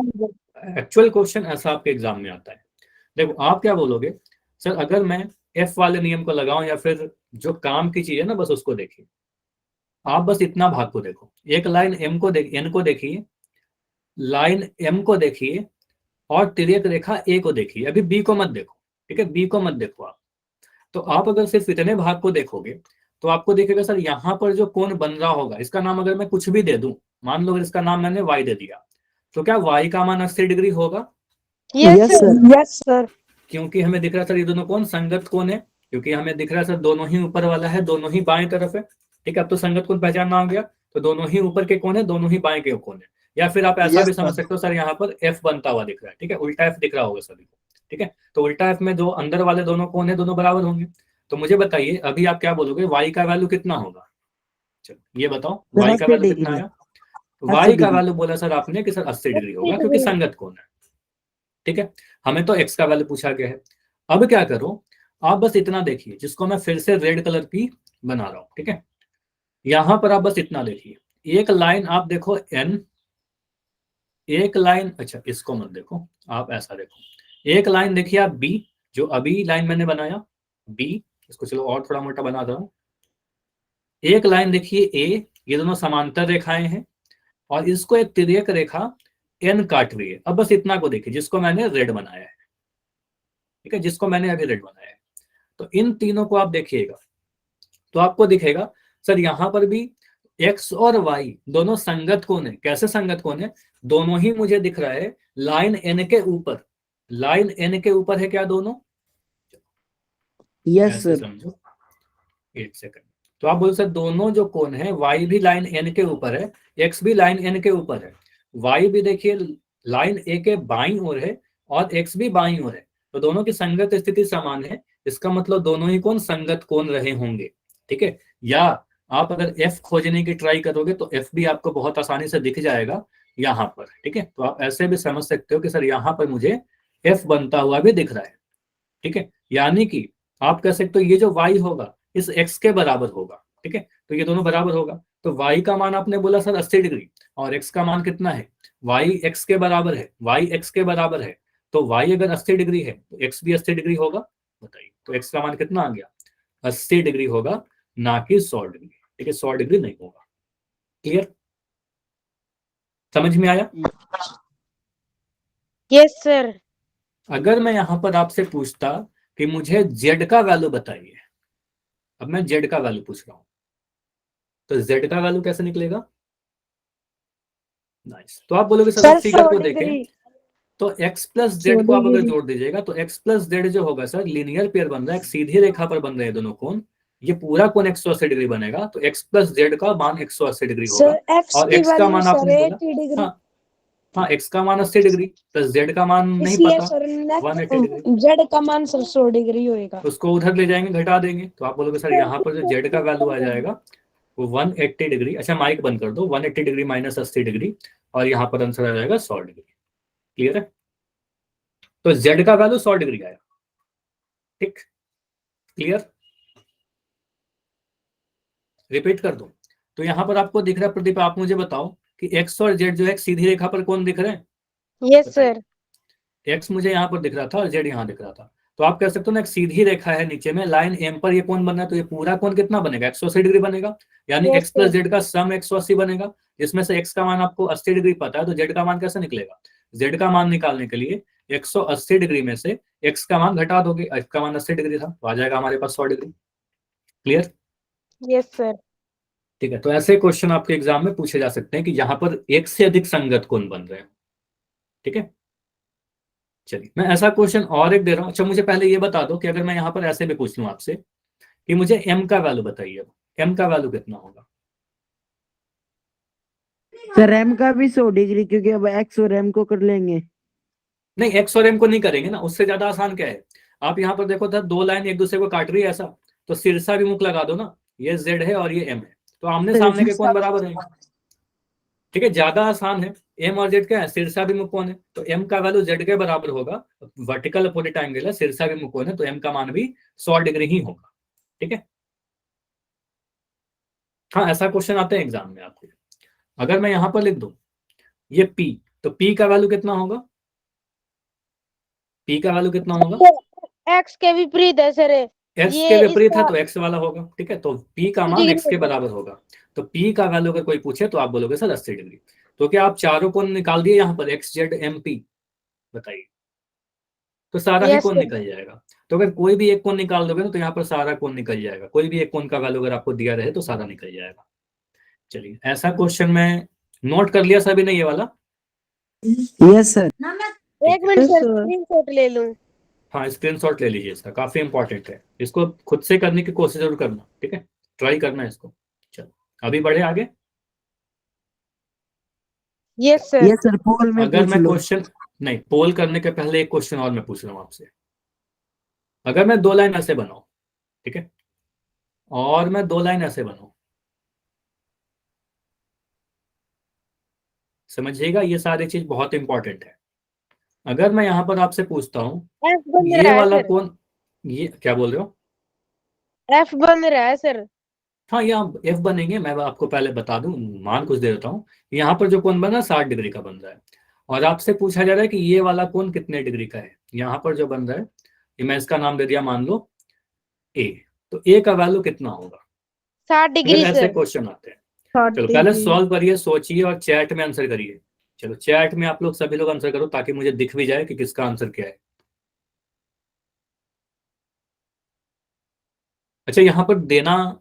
एक्चुअल क्वेश्चन ऐसा आपके एग्जाम में आता है। देखो आप क्या बोलोगे, सर अगर मैं एफ वाले नियम को लगाऊं या फिर जो काम की चीज है ना बस उसको देखिए। आप बस इतना भाग को देखो, एक लाइन एम को एन को देखिए, लाइन एम को देखिए और तिर्यक रेखा ए को देखिए। अभी बी को मत देखो, ठीक है, बी को मत देखो आप। तो आप अगर सिर्फ इतने भाग को देखोगे तो आपको देखेगा सर यहाँ पर जो कोण बन रहा होगा, इसका नाम अगर मैं कुछ भी दे दूं, मान लो अगर इसका नाम मैंने y दे दिया, तो क्या y का मान 80 डिग्री होगा? Yes sir. Yes sir. क्योंकि हमें दिख रहा है सर ये दोनों कोण संगत कोण है, क्योंकि हमें दिख रहा है सर दोनों ही ऊपर वाला है, दोनों ही बाएं तरफ है। ठीक है, अब तो संगत कोण पहचानना हो गया, तो दोनों ही ऊपर के कोण है, दोनों ही बाएं के कोण है। या फिर आप ऐसा भी समझ सकते हो सर यहाँ पर एफ बनता हुआ दिख रहा है, ठीक है, उल्टा एफ दिख रहा होगा सभी को। ठीक है, तो उल्टा एफ में जो अंदर वाले दोनों कोण है दोनों बराबर होंगे। तो मुझे बताइए अभी आप क्या बोलोगे, वाई का वैल्यू कितना होगा? चलो ये बताओ, वाई का वैल्यू कितना आया? वाई का वैल्यू बोला सर आपने कि सर 80 डिग्री होगा, क्योंकि संगत कोण है। ठीक है, हमें तो एक्स का वैल्यू पूछा गया है। अब क्या करो, आप बस इतना देखिए, जिसको मैं फिर से रेड कलर की बना रहा हूं। ठीक है, यहां पर आप बस इतना देखिए, एक लाइन आप देखो एन, एक लाइन, अच्छा इसको मत देखो, आप ऐसा देखो, एक लाइन देखिए आप बी, जो अभी लाइन मैंने बनाया बी, इसको चलो और थोड़ा मोटा बना रहा हूं। एक लाइन देखिए ए, ये दोनों समांतर रेखाएं हैं और इसको एक तिर्यक रेखा एन काट रही है। अब बस इतना को देखिए, जिसको मैंने रेड बनाया है, ठीक है, जिसको मैंने अभी रेड बनाया है। तो इन तीनों को आप देखिएगा तो आपको दिखेगा सर यहाँ पर भी x और y दोनों संगत कोण है। कैसे संगत कोण है? दोनों ही मुझे दिख रहा है लाइन n के ऊपर, लाइन n के ऊपर है क्या दोनों? यस ऐसे सर। समझो, एक सेकंड। तो आप बोल सकते दोनों जो कोण है y भी लाइन n के ऊपर है, x भी लाइन n के ऊपर है, y भी देखिए लाइन a के बाईं ओर है और x भी बाईं ओर है, तो दोनों की संगत स्थिति समान है। इसका मतलब दोनों ही कोण संगत कोण रहे होंगे। ठीक है, या आप अगर f खोजने की ट्राई करोगे तो f भी आपको बहुत आसानी से दिख जाएगा यहाँ पर। ठीक है, तो आप ऐसे भी समझ सकते हो कि सर यहाँ पर मुझे f बनता हुआ भी दिख रहा है। ठीक है, यानी कि आप कह सकते हो ये जो y होगा इस x के बराबर होगा। ठीक है, तो ये दोनों बराबर होगा, तो y का मान आपने बोला सर 80 डिग्री और x का मान कितना है? y x के बराबर है, y x के बराबर है, तो y अगर 80 डिग्री है तो x भी 80 डिग्री होगा। बताइए, तो x का मान कितना आ गया? 80 डिग्री होगा, ना कि 100 डिग्री। ठीक है, 100 डिग्री नहीं होगा। क्लियर, समझ में आया? Yes sir. अगर मैं यहां पर आपसे पूछता कि मुझे z का वैल्यू बताइए, अब मैं z का वैल्यू पूछ रहा हूं, तो z का वैल्यू कैसे निकलेगा? नाइस, तो आप बोलोगे सर फिगर को देखें तो x प्लस जेड को आप अगर जोड़ दीजिएगा तो x प्लस जेड जो होगा सर लीनियर पेयर बन रहा है, एक सीधी रेखा पर बन रहे हैं दोनों कोण, ये पूरा कोण 180 डिग्री बनेगा, तो x प्लस जेड का मान 180 डिग्री होगा। और x का मान आपने बोला, हाँ हाँ, x का मान 80 डिग्री प्लस z का मान नहीं पता, 180 डिग्री, जेड का मान 100 डिग्री होएगा। उसको उधर ले जाएंगे, घटा देंगे, तो आप बोलोगे सर यहाँ पर जो z का वैल्यू आ जाएगा वो 180 डिग्री। अच्छा माइक बंद कर दो, 180 डिग्री माइनस 80 डिग्री, और यहाँ पर आंसर आ जाएगा 100 डिग्री। क्लियर है? तो z का वैल्यू 100 डिग्री आया। ठीक, क्लियर, रिपीट कर दूं तो यहां पर आपको दिख रहा है प्रदीप, आप मुझे बताओ कि x और z जो है सीधी रेखा पर कौन दिख रहे हैं? Yes sir. x मुझे यहाँ पर दिख रहा था और z यहाँ दिख रहा था, तो आप कह सकते हो ना, एक सीधी रेखा है नीचे में, लाइन एम पर ये कोण बन रहा है, तो ये पूरा कोण कितना बनेगा, 180 डिग्री बनेगा, यानी Yes, x plus sir. Z का सम 180 बनेगा, जिसमें से एक्स का मान आपको 80 डिग्री पता है, तो जेड का मान कैसे निकलेगा, जेड का मान निकालने के लिए 180 डिग्री में से एक्स का मान घटा दोगे, एक्स का मान 80 डिग्री था, तो आ जाएगा हमारे पास 100 डिग्री। क्लियर? Yes, sir. ठीक है, तो ऐसे क्वेश्चन आपके एग्जाम में पूछे जा सकते हैं कि जहां पर एक से अधिक संगत कोण बन रहे हैं। ठीक है, चलिए मैं ऐसा क्वेश्चन और एक दे रहा हूं। अच्छा, मुझे पहले ये बता दो कि अगर मैं यहाँ पर ऐसे भी पूछ लूं आपसे कि मुझे m का वैल्यू बताइए, m का वैल्यू कितना होगा? सर एम का भी 100 डिग्री, क्योंकि अब एक्स और एम को कर लेंगे। नहीं, x और m को नहीं करेंगे ना, उससे ज्यादा आसान क्या है, आप यहाँ पर देखो था, दो लाइन एक दूसरे को काट रही है ऐसा, तो शीर्षा विमुख लगा दो ना, ये z है और ये m है, तो आमने सामने के कोण बराबर है। ठीक है, ज्यादा आसान है। m और z क्या है, शीर्षाभिमुख कोण है, तो m का वैल्यू z के बराबर होगा, वर्टिकल अपोजिट एंगल है, शीर्षाभिमुख कोण है, तो m का मान भी 100 डिग्री ही होगा। ठीक है, हाँ ऐसा क्वेश्चन आते हैं एग्जाम में आपके। अगर मैं यहां पर लिख दूं ये p, तो p का वैल्यू कितना होगा, p का वैल्यू कितना होगा, X के विपरीत है सर, x ये के विपरीत है इसका तो x वाला होगा। ठीक है, तो p का मान डिग्री x के होगा। बराबर होगा, तो p का वैल्यू अगर कोई पूछे तो आप बोलोगे सर 80 डिग्री। तो क्या आप चारों कोण निकाल दिए यहाँ पर, x z m p, बताइए, तो सारा ही Yes, कोण sir. निकल जाएगा। तो अगर कोई भी एक कोण निकाल दोगे ना, तो यहाँ पर सारा कोण निकल जाएगा, कोई भी एक कोण का वैल्यू अगर आपको दिया रहे तो सारा निकल जाएगा। चलिए, ऐसा क्वेश्चन मैं नोट कर लिया सभी ने ये वाला? Yes sir. एक मिनट Yes, सर, sir. स्क्रीनशॉट ले लूं। हाँ, स्क्रीनशॉट ले लीजिए, इसका काफी इंपॉर्टेंट है, इसको खुद से करने की कोशिश जरूर करना। ठीक है, ट्राई करना है इसको। चलो अभी बढ़े आगे। Yes sir. यस सर, पोल में अगर पूछ मैं लो। क्वेश्चन, नहीं पोल करने के पहले एक क्वेश्चन और मैं पूछ रहा हूँ आपसे। अगर मैं दो लाइन ऐसे बनाऊं, ठीक है, और मैं दो लाइन ऐसे बनाऊं, समझिएगा ये सारी चीज बहुत इंपॉर्टेंट है। अगर मैं यहाँ पर आपसे पूछता हूँ एफ बन ये रहा है वाला सर, कोण, ये क्या बोल रहे हो? एफ बन रहा है सर। हाँ, यहाँ एफ बनेंगे, मैं आपको पहले बता दूं, मान कुछ दे देता हूँ। यहाँ पर जो कोण बन रहा है 60 डिग्री का बन रहा है, और आपसे पूछा जा रहा है कि ये वाला कोण कितने डिग्री का है। यहाँ पर जो बन रहा है, ये मैं इसका नाम दे दिया, मान लो ए, तो ए का वैल्यू कितना होगा? 60 डिग्री अगर ऐसे सर। क्वेश्चन आते हैं, 60 चलो पहले degree. सॉल्व करिए, सोचिए और चैट में आंसर करिए। चलो चैट में आप लोग सभी लोग आंसर करो, ताकि मुझे दिख भी जाए कि किसका आंसर क्या है। अच्छा, यहाँ पर देना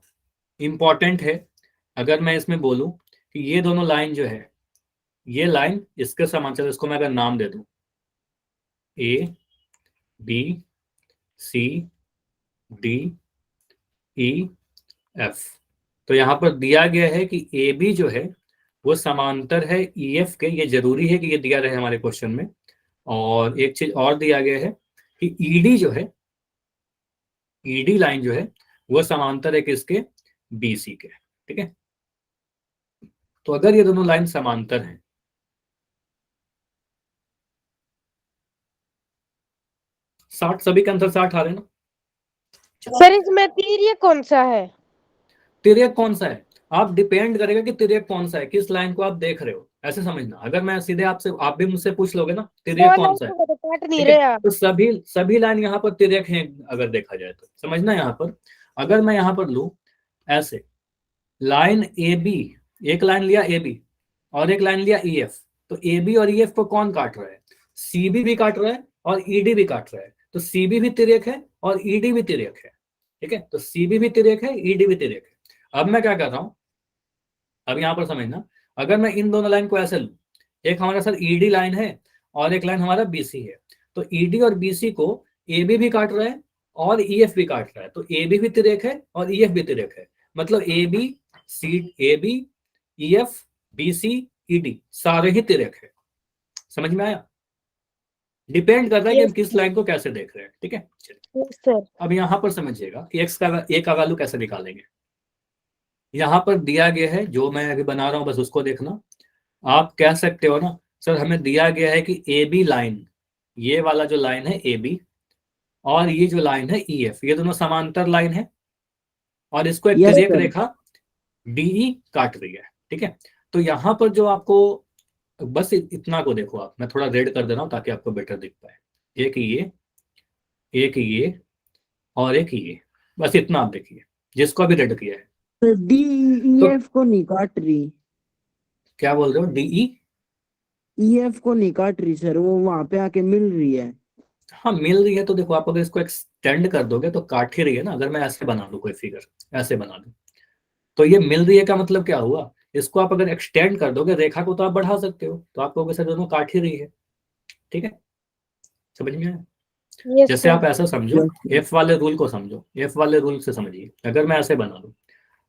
इंपॉर्टेंट है। अगर मैं इसमें बोलूं कि ये दोनों लाइन जो है, ये लाइन इसके समांतर, इसको मैं अगर नाम दे दूं A B C D E F, तो यहाँ पर दिया गया है कि ए बी जो है वो समांतर है ई एफ के, ये जरूरी है कि ये दिया रहे हमारे क्वेश्चन में। और एक चीज और दिया गया है कि ईडी जो है, ईडी लाइन जो है वो समांतर है किसके, बीसी के। ठीक है, तो अगर ये दोनों लाइन समांतर हैं, 60, सभी के आंसर 60 आ रहे हैं ना? सर इसमें तिर्यक कौन सा है? तिर्यक कौन सा है, आप डिपेंड करेगा कि तिर्यक कौन सा है, किस लाइन को आप देख रहे हो, ऐसे समझना। अगर मैं सीधे आपसे, आप भी मुझसे पूछ लोगे ना तिर्यक दो कौन सा है, लाइन को तो काट नहीं ठीक है, रहे आप। तो सभी सभी लाइन यहाँ पर तिर्यक हैं अगर देखा जाए तो, समझना। यहाँ पर अगर मैं यहाँ पर लूं ऐसे, लाइन ए बी, एक लाइन लिया ए बी और एक लाइन लिया ई एफ, तो ए बी और ई एफ को कौन काट रहा है, सी बी भी काट रहा है और ईडी भी काट रहा है, तो सी बी भी तिर्यक है और ईडी भी तिर्यक है। ठीक है, तो सी बी भी तिर्यक है, ईडी भी तिर्यक है। अब मैं क्या कर रहा हूं, अब यहाँ पर समझना, अगर मैं इन दोनों लाइन को ऐसे लूं, एक हमारा सर ईडी लाइन है और एक लाइन हमारा बीसी है, तो ईडी और बीसी को ए बी भी काट रहा है और ई एफ भी काट रहा है, तो ए बी भी तिर्यक है और ई एफ भी तिर्यक है, मतलब A B C, A B E F B C E D सारे ही तिर्यक है। समझ में आया? डिपेंड कर रहा है कि हम किस लाइन को कैसे देख रहे हैं। ठीक है, चलिए यस सर। अब यहाँ पर समझिएगा कि एक्स का, ए का वैल्यू कैसे निकालेंगे। यहाँ पर दिया गया है, जो मैं अभी बना रहा हूँ बस उसको देखना। आप कह सकते हो ना सर, हमें दिया गया है कि ए बी लाइन, ये वाला जो लाइन है ए बी और ये जो लाइन है ई एफ, ये दोनों समांतर लाइन है और इसको एक Yes, तिर्यक sir. रेखा डीई काट रही है। ठीक है, तो यहाँ पर जो आपको, बस इतना को देखो आप, मैं थोड़ा रेड कर दे रहा हूँ ताकि आपको बेटर दिख पाए। एक ये एक ये और एक ये, बस इतना आप देखिए जिसको अभी रेड किया है। डी तो ईएफ को नहीं काट रही, क्या बोल रहे हो, डीई? ईएफ को नहीं काट रही सर, वो वहां पे आके मिल रही है। हाँ मिल रही है, तो देखो आप अगर इसको एक्सटेंड कर दोगे तो काट ही रही है ना। अगर मैं ऐसे बना दूं कोई फिगर, ऐसे बना दूं, तो ये मिल रही है का मतलब क्या हुआ, इसको आप अगर एक्सटेंड कर दोगे रेखा को तो आप बढ़ा सकते हो, तो आपको वैसे दोनों काट ही रही है। ठीक है, समझ में आया? यस जैसे सर। आप ऐसा समझो, एफ वाले रूल को समझो, एफ वाले रूल से समझिए। अगर मैं ऐसे बना दूं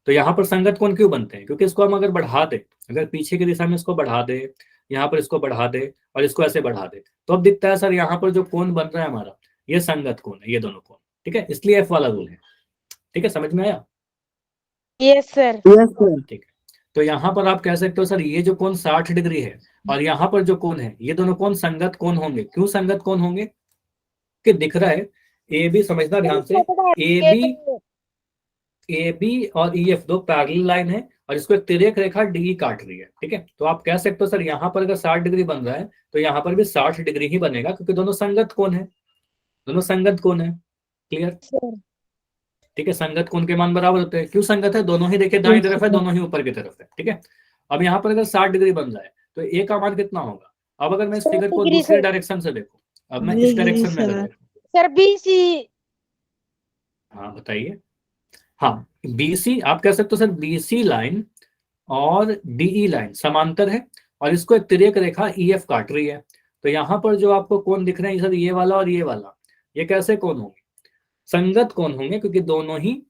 तो यहाँ पर संगत कोण क्यों बनते हैं, क्योंकि इसको हम अगर बढ़ा दे, अगर पीछे की दिशा में इसको बढ़ा दे, यहाँ पर इसको बढ़ा दे और इसको ऐसे बढ़ा दे, तो अब दिखता है सर यहाँ पर जो कोण बन रहा है हमारा, ये संगत कोण है, ये दोनों कोण। ठीक है, इसलिए एफ वाला रूल है। ठीक है, समझ में आया? Yes sir. Yes sir. ठीक है, तो यहाँ पर आप कह सकते हो सर ये जो कोण 60 डिग्री है और यहाँ पर जो कोण है, ये दोनों कोण संगत कोण होंगे। क्यों संगत कोण होंगे? कि दिख रहा है ए बी, समझना ध्यान से, ए बी और ई एफ दो पैरेलल लाइन है और इसको एक तिर्यक रेखा डी काट रही है। ठीक है, तो आप कह सकते हो सर यहाँ पर अगर 60 डिग्री बन रहा है तो यहाँ पर भी 60 डिग्री ही बनेगा, क्योंकि दोनों संगत कोण है, दोनों संगत कोण है। क्लियर? ठीक है, संगत कोण के मान बराबर होते हैं। क्यों संगत है? दोनों ही देखिए दाईं तरफ है, दोनों ही ऊपर की तरफ है। ठीक है, अब यहाँ पर अगर 60 डिग्री बन रहा है तो ए का मान कितना होगा? अब अगर मैं इस फिगर को डिग्री दूसरे सर। डायरेक्शन से देखूं, अब मैं इस डायरेक्शन में अगर देखूं, सर बीसी। हाँ बताइए। हाँ, बीसी आप कह सकते हो सर, बीसी लाइन और डीई लाइन समांतर है और इसको एक तिर्यक रेखा ईएफ काट रही है। तो यहाँ पर जो आपको कोण दिख रहे हैं सर, ये वाला और ये वाला, ये कैसे कोण होंगे? संगत कोण होंगे, क्योंकि दोनों ही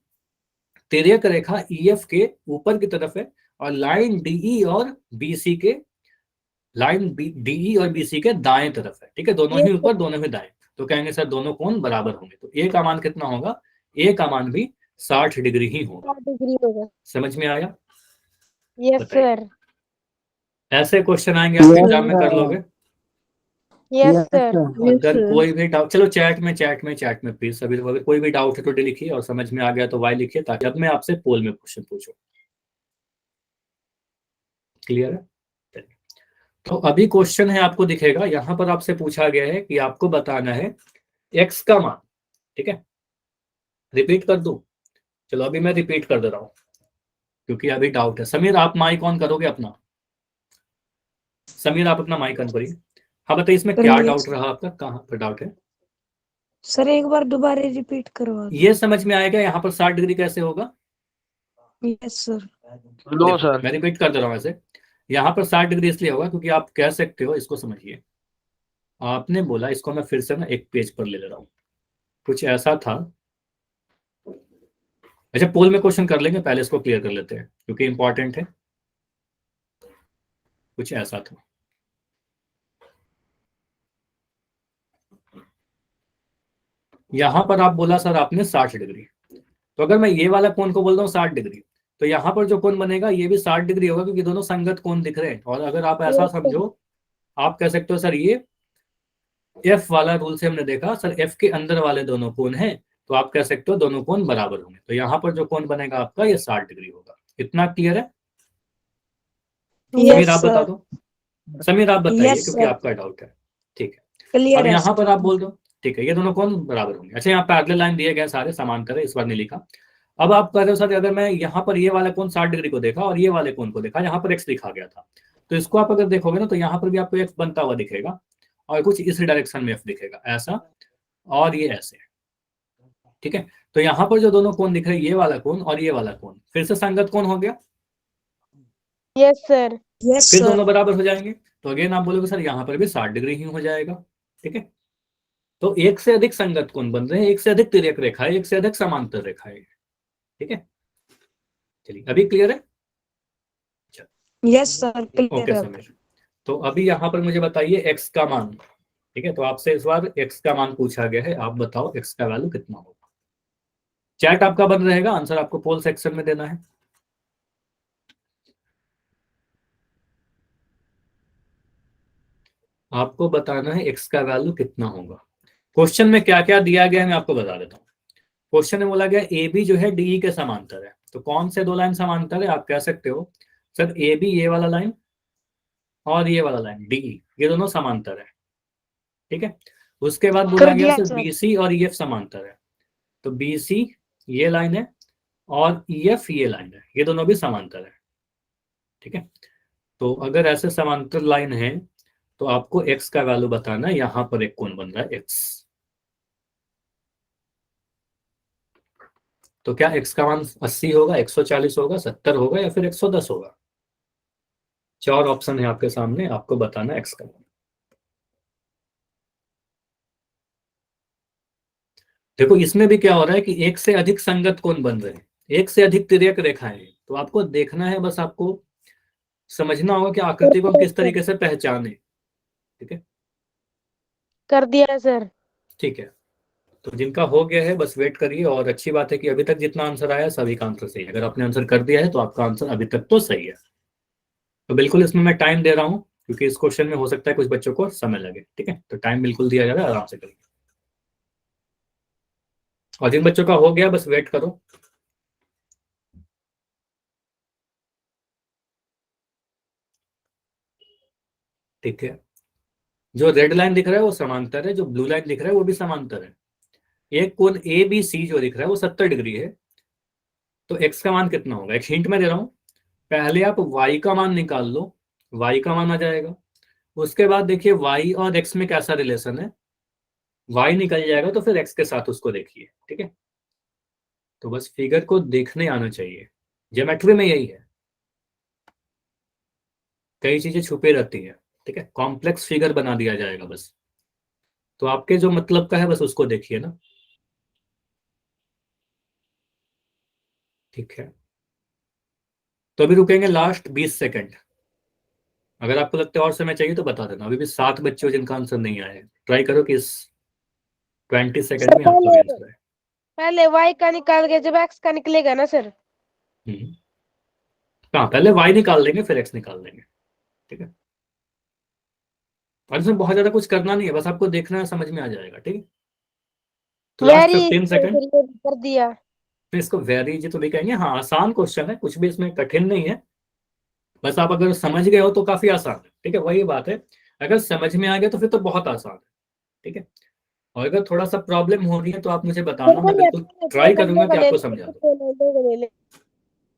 तिर्यक रेखा ईएफ के ऊपर की तरफ है और लाइन डीई और बीसी के, लाइन डीई और बीसी के दाएं तरफ है। ठीक है, दोनों ही ऊपर दोनों ही दाएं, तो कहेंगे सर दोनों कोण बराबर होंगे। तो ए का मान कितना होगा? ए का मान भी 60 डिग्री ही होगा। 60 डिग्री होगा। समझ में आया? यस बताइए। सर। ऐसे क्वेश्चन आएंगे आपके एग्जाम में, कर लोगे? Yes sir. अगर कोई भी डाउट, चलो चैट में प्लीज सभी लोग, अगर कोई भी डाउट है तो लिखिए और समझ में आ गया तो वाई लिखिए, ताकि अब मैं आपसे पोल में क्वेश्चन पूछूं। क्लियर है? चलिए, तो अभी क्वेश्चन है, आपको दिखेगा यहाँ पर आपसे पूछा गया है कि आपको बताना है एक्स का मान। ठीक है, रिपीट कर दूं? चलो अभी मैं रिपीट कर दे रहा हूं क्योंकि अभी डाउट है। समीर आप माइक ऑन करोगे अपना? समीर आप अपना माइक ऑन करिए। हाँ बताइए, इसमें क्या डाउट रहा आपका, कहाँ पर डाउट है? सर एक बार दोबारा रिपीट करवा। ये समझ में आएगा यहाँ पर 60 डिग्री कैसे होगा? Yes sir. No sir. मैं रिपीट कर दे रहा हूँ। ऐसे यहाँ पर 60 डिग्री इसलिए होगा क्योंकि आप कह सकते हो, इसको समझिए, आपने बोला, इसको मैं फिर से ना एक पेज पर ले रहा हूँ, कुछ ऐसा था। अच्छा, पोल में क्वेश्चन कर लेंगे, पहले इसको क्लियर कर लेते हैं क्योंकि इंपॉर्टेंट है। कुछ ऐसा था, यहां पर आप बोला सर आपने 60 डिग्री, तो अगर मैं ये वाला कोण को बोल रहा हूँ 60 डिग्री, तो यहाँ पर जो कोण बनेगा ये भी 60 डिग्री होगा, क्योंकि दोनों संगत कोण दिख रहे हैं। और अगर आप ऐसा समझो, आप कह सकते हो सर ये एफ वाला रूल से हमने देखा सर, एफ के अंदर वाले दोनों कोण हैं, तो आप कह सकते हो दोनों कोण बराबर होंगे। तो यहाँ पर जो कोण बनेगा आपका, ये 60 डिग्री होगा। इतना क्लियर है? समीर आप बता दो, समीर आप बताइए Yes, क्योंकि sir. आपका डाउट है। ठीक है, क्लियर अब है यहाँ पर सर। आप बोल दो, ठीक है, ये दोनों कोण बराबर होंगे। अच्छा, यहाँ पैरेलल लाइन दिए गए सारे समांतर है, इस बार नहीं लिखा। अब आप कह रहे हो सर अगर मैं यहाँ पर ये वाला कोण 60 डिग्री को देखा और ये वाले कोण को देखा, यहाँ पर एक्स लिखा गया था, तो इसको आप अगर देखोगे ना तो यहाँ पर भी आपको एक्स बनता हुआ दिखेगा और कुछ इस डायरेक्शन में एफ दिखेगा ऐसा, और ये ऐसे। ठीक है, तो यहाँ पर जो दोनों कोण दिख रहे हैं, ये वाला कोण और ये वाला कोण, फिर से संगत कोण हो गया। Yes sir. यस फिर सर। दोनों बराबर हो जाएंगे, तो अगेन आप बोलोगे सर यहाँ पर भी 60 डिग्री ही हो जाएगा। ठीक है, तो एक से अधिक संगत कोण बन रहे हैं, एक से अधिक तिर्यक रेखा है, एक से अधिक समांतर रेखा है। ठीक है, चलिए अभी क्लियर है? यस सर क्लियर ओके है। समीर, तो अभी यहाँ पर मुझे बताइए एक्स का मान। ठीक है, तो आपसे इस बार एक्स का मान पूछा गया है, आप बताओ एक्स का वैल्यू कितना होगा। चैट आपका बंद रहेगा, आंसर आपको पोल सेक्शन में देना है। आपको बताना है एक्स का वैल्यू कितना होगा। क्वेश्चन में क्या क्या दिया गया है मैं आपको बता देता हूँ। क्वेश्चन में बोला गया ए बी जो है डीई के समांतर है, तो कौन से दो लाइन समांतर है? आप कह सकते हो सर ए बी ये वाला लाइन और ये वाला लाइन डीई, ये दोनों समांतर है। ठीक है, उसके बाद बोला कर गया दिया सर सर। बीसी और ईएफ समांतर है, तो बीसी ये लाइन है और ईएफ ये लाइन है, ये दोनों भी समांतर है। ठीक है, तो अगर ऐसे समांतर लाइन है तो आपको x का वैल्यू बताना है, यहां पर एक कोण बन रहा है x, तो क्या x का मान 80 होगा, 140 होगा, 70 होगा या फिर 110 होगा? 4 ऑप्शन है आपके सामने, आपको बताना है x का मान। देखो इसमें भी क्या हो रहा है कि एक से अधिक संगत कोण बन रहे हैं, एक से अधिक तिर्यक रेखाएं हैं, तो आपको देखना है, बस आपको समझना होगा कि आकृति को हम किस तरीके से पहचाने। ठीक है, कर दिया है सर। ठीक है, तो जिनका हो गया है बस वेट करिए, और अच्छी बात है कि अभी तक जितना आंसर आया सभी का आंसर सही है। अगर आपने आंसर कर दिया है तो आपका आंसर अभी तक तो सही है। तो बिल्कुल इसमें मैं टाइम दे रहा हूँ, क्योंकि इस क्वेश्चन में हो सकता है कुछ बच्चों को समय लगे। ठीक है, तो टाइम बिल्कुल दिया जा रहा है, आराम से करिए। और जिन बच्चों का हो गया बस वेट करो। ठीक है, जो रेड लाइन दिख रहा है वो समांतर है, जो ब्लू लाइन दिख रहा है वो भी समांतर है। एक कोण ए बी सी जो दिख रहा है वो 70 डिग्री है, तो एक्स का मान कितना होगा? एक हिंट में दे रहा हूं, पहले आप वाई का मान निकाल लो, वाई का मान आ जाएगा। उसके बाद देखिए वाई और एक्स में कैसा रिलेशन है, वाई निकल जाएगा तो फिर एक्स के साथ उसको देखिए। ठीक है, तो बस फिगर को देखने आना चाहिए, ज्योमेट्री में यही है, कई चीजें छुपे रहती हैं। ठीक है, कॉम्प्लेक्स फिगर बना दिया जाएगा बस, तो आपके जो मतलब का है बस उसको देखिए ना। ठीक है, तो अभी रुकेंगे लास्ट 20 सेकंड। अगर आपको लगता है और समय चाहिए तो बता देना। अभी भी 7 बच्चे हो जिनका आंसर नहीं आया है, ट्राई करो कि इस 20 सेकंड सर में आपका भी आंसर है। पहले y का निकाल के जब x का निकलेगा ना सर। हाँ, पहले y निकाल लेंगे फिर x निकाल लेंगे। ठीक है, और इसमें बहुत ज्यादा कुछ करना नहीं है, बस आपको देखना है, समझ में आ जाएगा। ठीक है, तो लास्ट वेरी 15 सेकंड। कर दिया। फिर इसको वेरी इजी तो भी कहेंगे, हाँ आसान क्वेश्चन है, कुछ भी इसमें कठिन नहीं है, बस आप अगर समझ गए हो तो काफी आसान है। ठीक है, वही बात है, अगर समझ में आ गया तो फिर तो बहुत आसान है। ठीक है, और अगर थोड़ा सा प्रॉब्लम हो रही है तो आप मुझे बताना, मैं बिल्कुल ट्राई करूंगा कि आपको समझा दूं।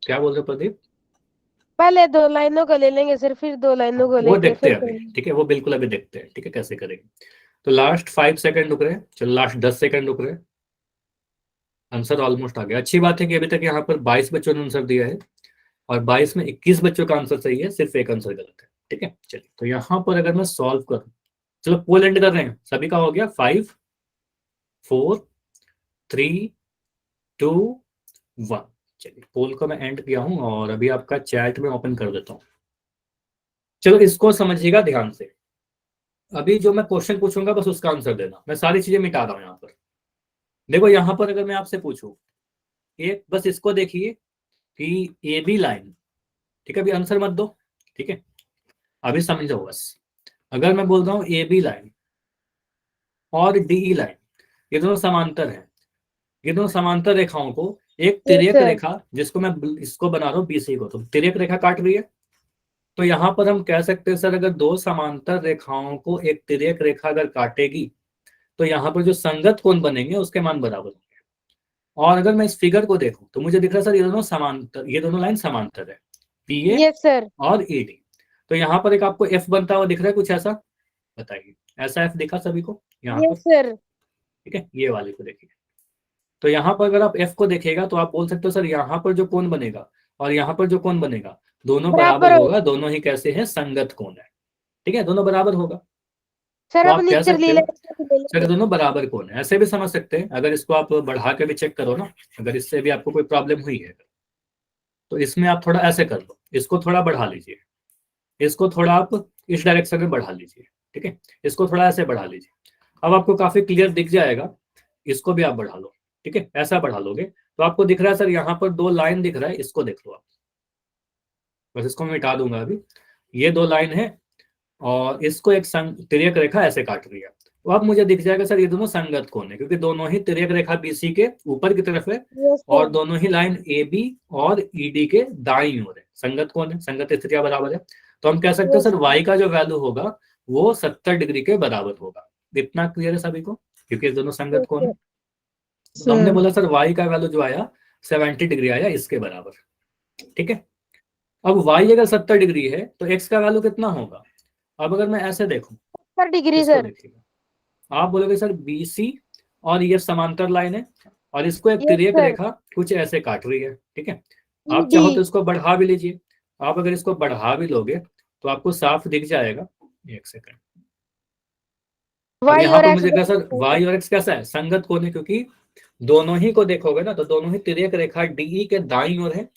क्या बोल रहे हो प्रदीप? पहले 2 लाइनों का ले लेंगे सर, फिर 2 लाइनों को वो लेके देखते फिर हैं अभी। ठीक है, वो बिल्कुल अभी देखते हैं। ठीक है, कैसे करेंगे। तो लास्ट 5 सेकंड रुक रहे हैं, चलो लास्ट 10 सेकंड रुक रहे हैं। आंसर ऑलमोस्ट आ गया। अच्छी बात है कि अभी तक यहाँ पर 22 बच्चों ने आंसर दिया है, और 22 में 21 बच्चों का आंसर सही है, सिर्फ एक आंसर गलत है। ठीक है, चलिए तो यहाँ पर अगर मैं सॉल्व करूँ, चलो पोल एंड कर रहे हैं, सभी का हो गया 5 4 3 2 1। चलिए पोल को मैं एंड किया हूं, और अभी आपका चैट में ओपन कर देता हूं। चलो इसको समझिएगा ध्यान से, अभी जो मैं क्वेश्चन पूछूंगा बस उसका आंसर देना, मैं सारी चीजें मिटा रहा हूं यहाँ पर। देखो यहाँ पर अगर मैं आपसे पूछूं, एक बस इसको देखिए कि ए बी लाइन, ठीक है, अभी आंसर मत दो। ठीक है, अभी समझो बस। अगर मैं बोल रहा हूँ ए बी लाइन और डीई लाइन, ये दोनों समांतर है, ये दोनों समांतर रेखाओं को एक तिर्यक सर। रेखा, जिसको मैं इसको बना रहा हूँ बीसी को, तो तिर्यक रेखा काट रही है, तो यहाँ पर हम कह सकते हैं सर अगर दो समांतर रेखाओं को एक तिर्यक रेखा अगर काटेगी तो यहाँ पर जो संगत कोण बनेंगे उसके मान बराबर होंगे। और अगर मैं इस फिगर को देखूं तो मुझे दिख रहा है सर ये दोनों समांतर, ये दोनों लाइन समांतर है, पीए यस सर। और ईडी। तो यहाँ पर एक आपको एफ बनता हुआ दिख रहा है कुछ ऐसा, बताइए ऐसा एफ दिखा सभी को यहाँ पर? Yes sir. ठीक है, ये वाले को देखिए, तो यहाँ पर अगर आप एफ को देखेगा तो आप बोल सकते हो सर यहाँ पर जो कोण बनेगा और यहाँ पर जो कोण बनेगा दोनों बराबर बराबर हो होगा, दोनों ही कैसे हैं? संगत कोण है। ठीक है, दोनों बराबर होगा, सर। तो अब आप कह नीचे सकते ले हो लेंगे। सर दोनों बराबर कोण है। ऐसे भी समझ सकते हैं, अगर इसको आप बढ़ा के भी चेक करो ना, अगर इससे भी आपको कोई प्रॉब्लम हुई है तो इसमें आप थोड़ा ऐसे कर लो, इसको थोड़ा बढ़ा लीजिए, इसको थोड़ा आप इस डायरेक्शन में बढ़ा लीजिए। ठीक है, इसको थोड़ा ऐसे बढ़ा लीजिए, अब आपको काफी क्लियर दिख जाएगा। इसको भी आप बढ़ा लो। ठीक है, ऐसा बढ़ा लोगे तो आपको दिख रहा है सर यहाँ पर 2 लाइन दिख रहा है, इसको देख लो आप, बस इसको मैं मिटा दूंगा अभी। ये 2 लाइन है और इसको एक तिर्यक रेखा ऐसे काट रही है, तो अब मुझे दिख जाएगा सर ये दोनों संगत कोण है, क्योंकि दोनों ही तिर्यक रेखा बीसी के ऊपर की तरफ है यस और सर। दोनों ही लाइन ए बी और ईडी के दाईं ओर है, संगत कोण है, संगत स्थितियां बराबर है। तो हम कह सकते हैं सर वाई का जो वैल्यू होगा वो 70 डिग्री के बराबर होगा। इतना क्लियर है सभी को, क्योंकि ये दोनों संगत कोण है। तो हमने सर बोला सर y का वैल्यू जो आया 70 डिग्री आया इसके बराबर, ठीक है। अब y अगर 70 डिग्री है तो x का वैल्यू कितना होगा। अब अगर मैं ऐसे देखूं, 70 डिग्री इसको सर। देखिएगा, आप बोलोगे सर BC और ये समांतर लाइन है और इसको एक Yes, तिर्यक sir. रेखा कुछ ऐसे काट रही है, ठीक है। आप ED. चाहो तो इसको बढ़ा भी लीजिए, आप अगर इसको बढ़ा भी लोगे तो आपको साफ दिख जाएगा। एक सेकंड, अब Y यहाँ और पर X मुझे कैसा y और x कैसा है, संगत कोण है, क्योंकि दोनों ही को देखोगे ना तो दोनों ही तिर्यक रेखा DE के दाईं ओर है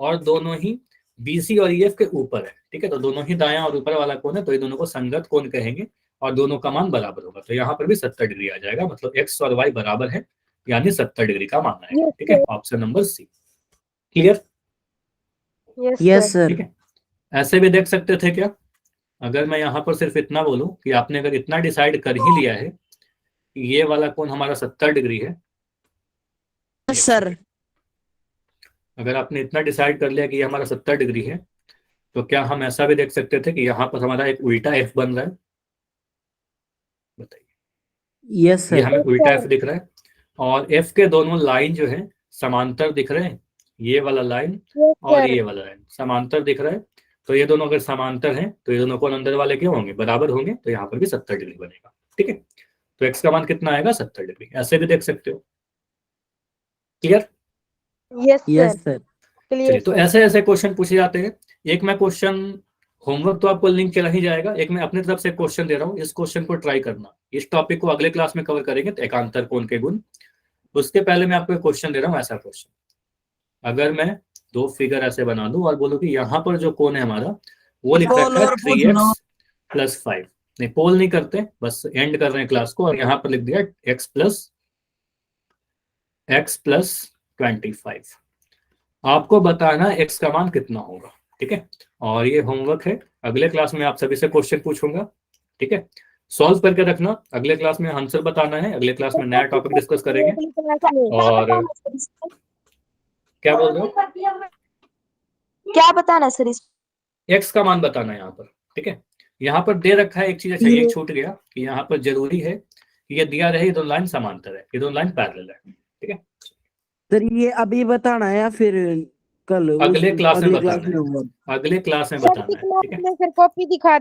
और दोनों ही BC और EF के ऊपर है, ठीक है। तो दोनों ही दायां और ऊपर वाला कोण है, तो ये दोनों को संगत कोण कहेंगे और दोनों का मान बराबर होगा। तो यहाँ पर भी 70 डिग्री आ जाएगा, मतलब x और y बराबर है, यानी 70 डिग्री का मान आएगा, Yes, ठीक है। Option number C clear, Yes, yes sir. Sir. ठीक है। ऐसे भी देख सकते थे क्या, अगर मैं यहाँ पर सिर्फ इतना बोलूं कि आपने अगर इतना डिसाइड कर ही लिया है कि ये वाला कोण हमारा 70 डिग्री है, यस सर। अगर आपने इतना डिसाइड कर लिया कि ये हमारा 70 डिग्री है, तो क्या हम ऐसा भी देख सकते थे कि यहाँ पर हमारा एक उल्टा f बन रहा है, बताइए। यस ये सर। हमें उल्टा f दिख रहा है और f के दोनों लाइन जो है समांतर दिख रहे हैं, ये वाला लाइन Yes, और sir. ये वाला लाइन समांतर दिख रहा है। तो ये दोनों अगर समांतर हैं तो ये दोनों कोण अंदर वाले क्यों होंगे, बराबर होंगे, तो यहाँ पर भी 70 डिग्री बनेगा, ठीक है। तो x का मान कितना आएगा, 70 डिग्री। ऐसे भी देख सकते हो, clear. Yes, sir. Yes sir. Clear, चलिए, तो sir. ऐसे ऐसे क्वेश्चन पूछे जाते हैं। एक मैं क्वेश्चन होमवर्क तो आपको लिंक चला ही जाएगा, एक मैं अपनी तरफ से क्वेश्चन दे रहा हूँ, इस क्वेश्चन को ट्राई करना। इस टॉपिक को अगले क्लास में कवर करेंगे, तो एकांतर कोण के गुण। उसके पहले मैं आपको एक क्वेश्चन दे रहा हूँ, ऐसा क्वेश्चन, अगर मैं दो फिगर ऐसे बना दूं और बोलूं कि यहाँ पर जो कोण है हमारा वो लिख रखा है 3x + 5, नहीं पोल नहीं करते, बस एंड कर रहे हैं क्लास को, और यहाँ पर लिख दिया x + 25। आपको बताना x का मान कितना होगा, ठीक है। और ये होमवर्क है, अगले क्लास में आप सभी से क्वेश्चन पूछूंगा, ठीक है। सॉल्व करके रखना, अगले क्लास में आंसर बताना है, अगले क्लास में नया टॉपिक डिस्कस करेंगे। और क्या बोल रहे हो, क्या बताना सर इस x का मान बताना है यहाँ पर, ठीक है। यहाँ पर दे रखा है एक चीज, अच्छा ये छूट गया कि यहाँ पर जरूरी है कि ये दिया रहे ये दोनों लाइन समांतर है, ये दोनों लाइन पैरेलल है, ठीक है। सर ये अभी बताना है या फिर कल अगले क्लास में अगली बताना क्लास में है, होगा? अगले क्लास में सर बताना है, ठीक है। सर कॉपी दिखा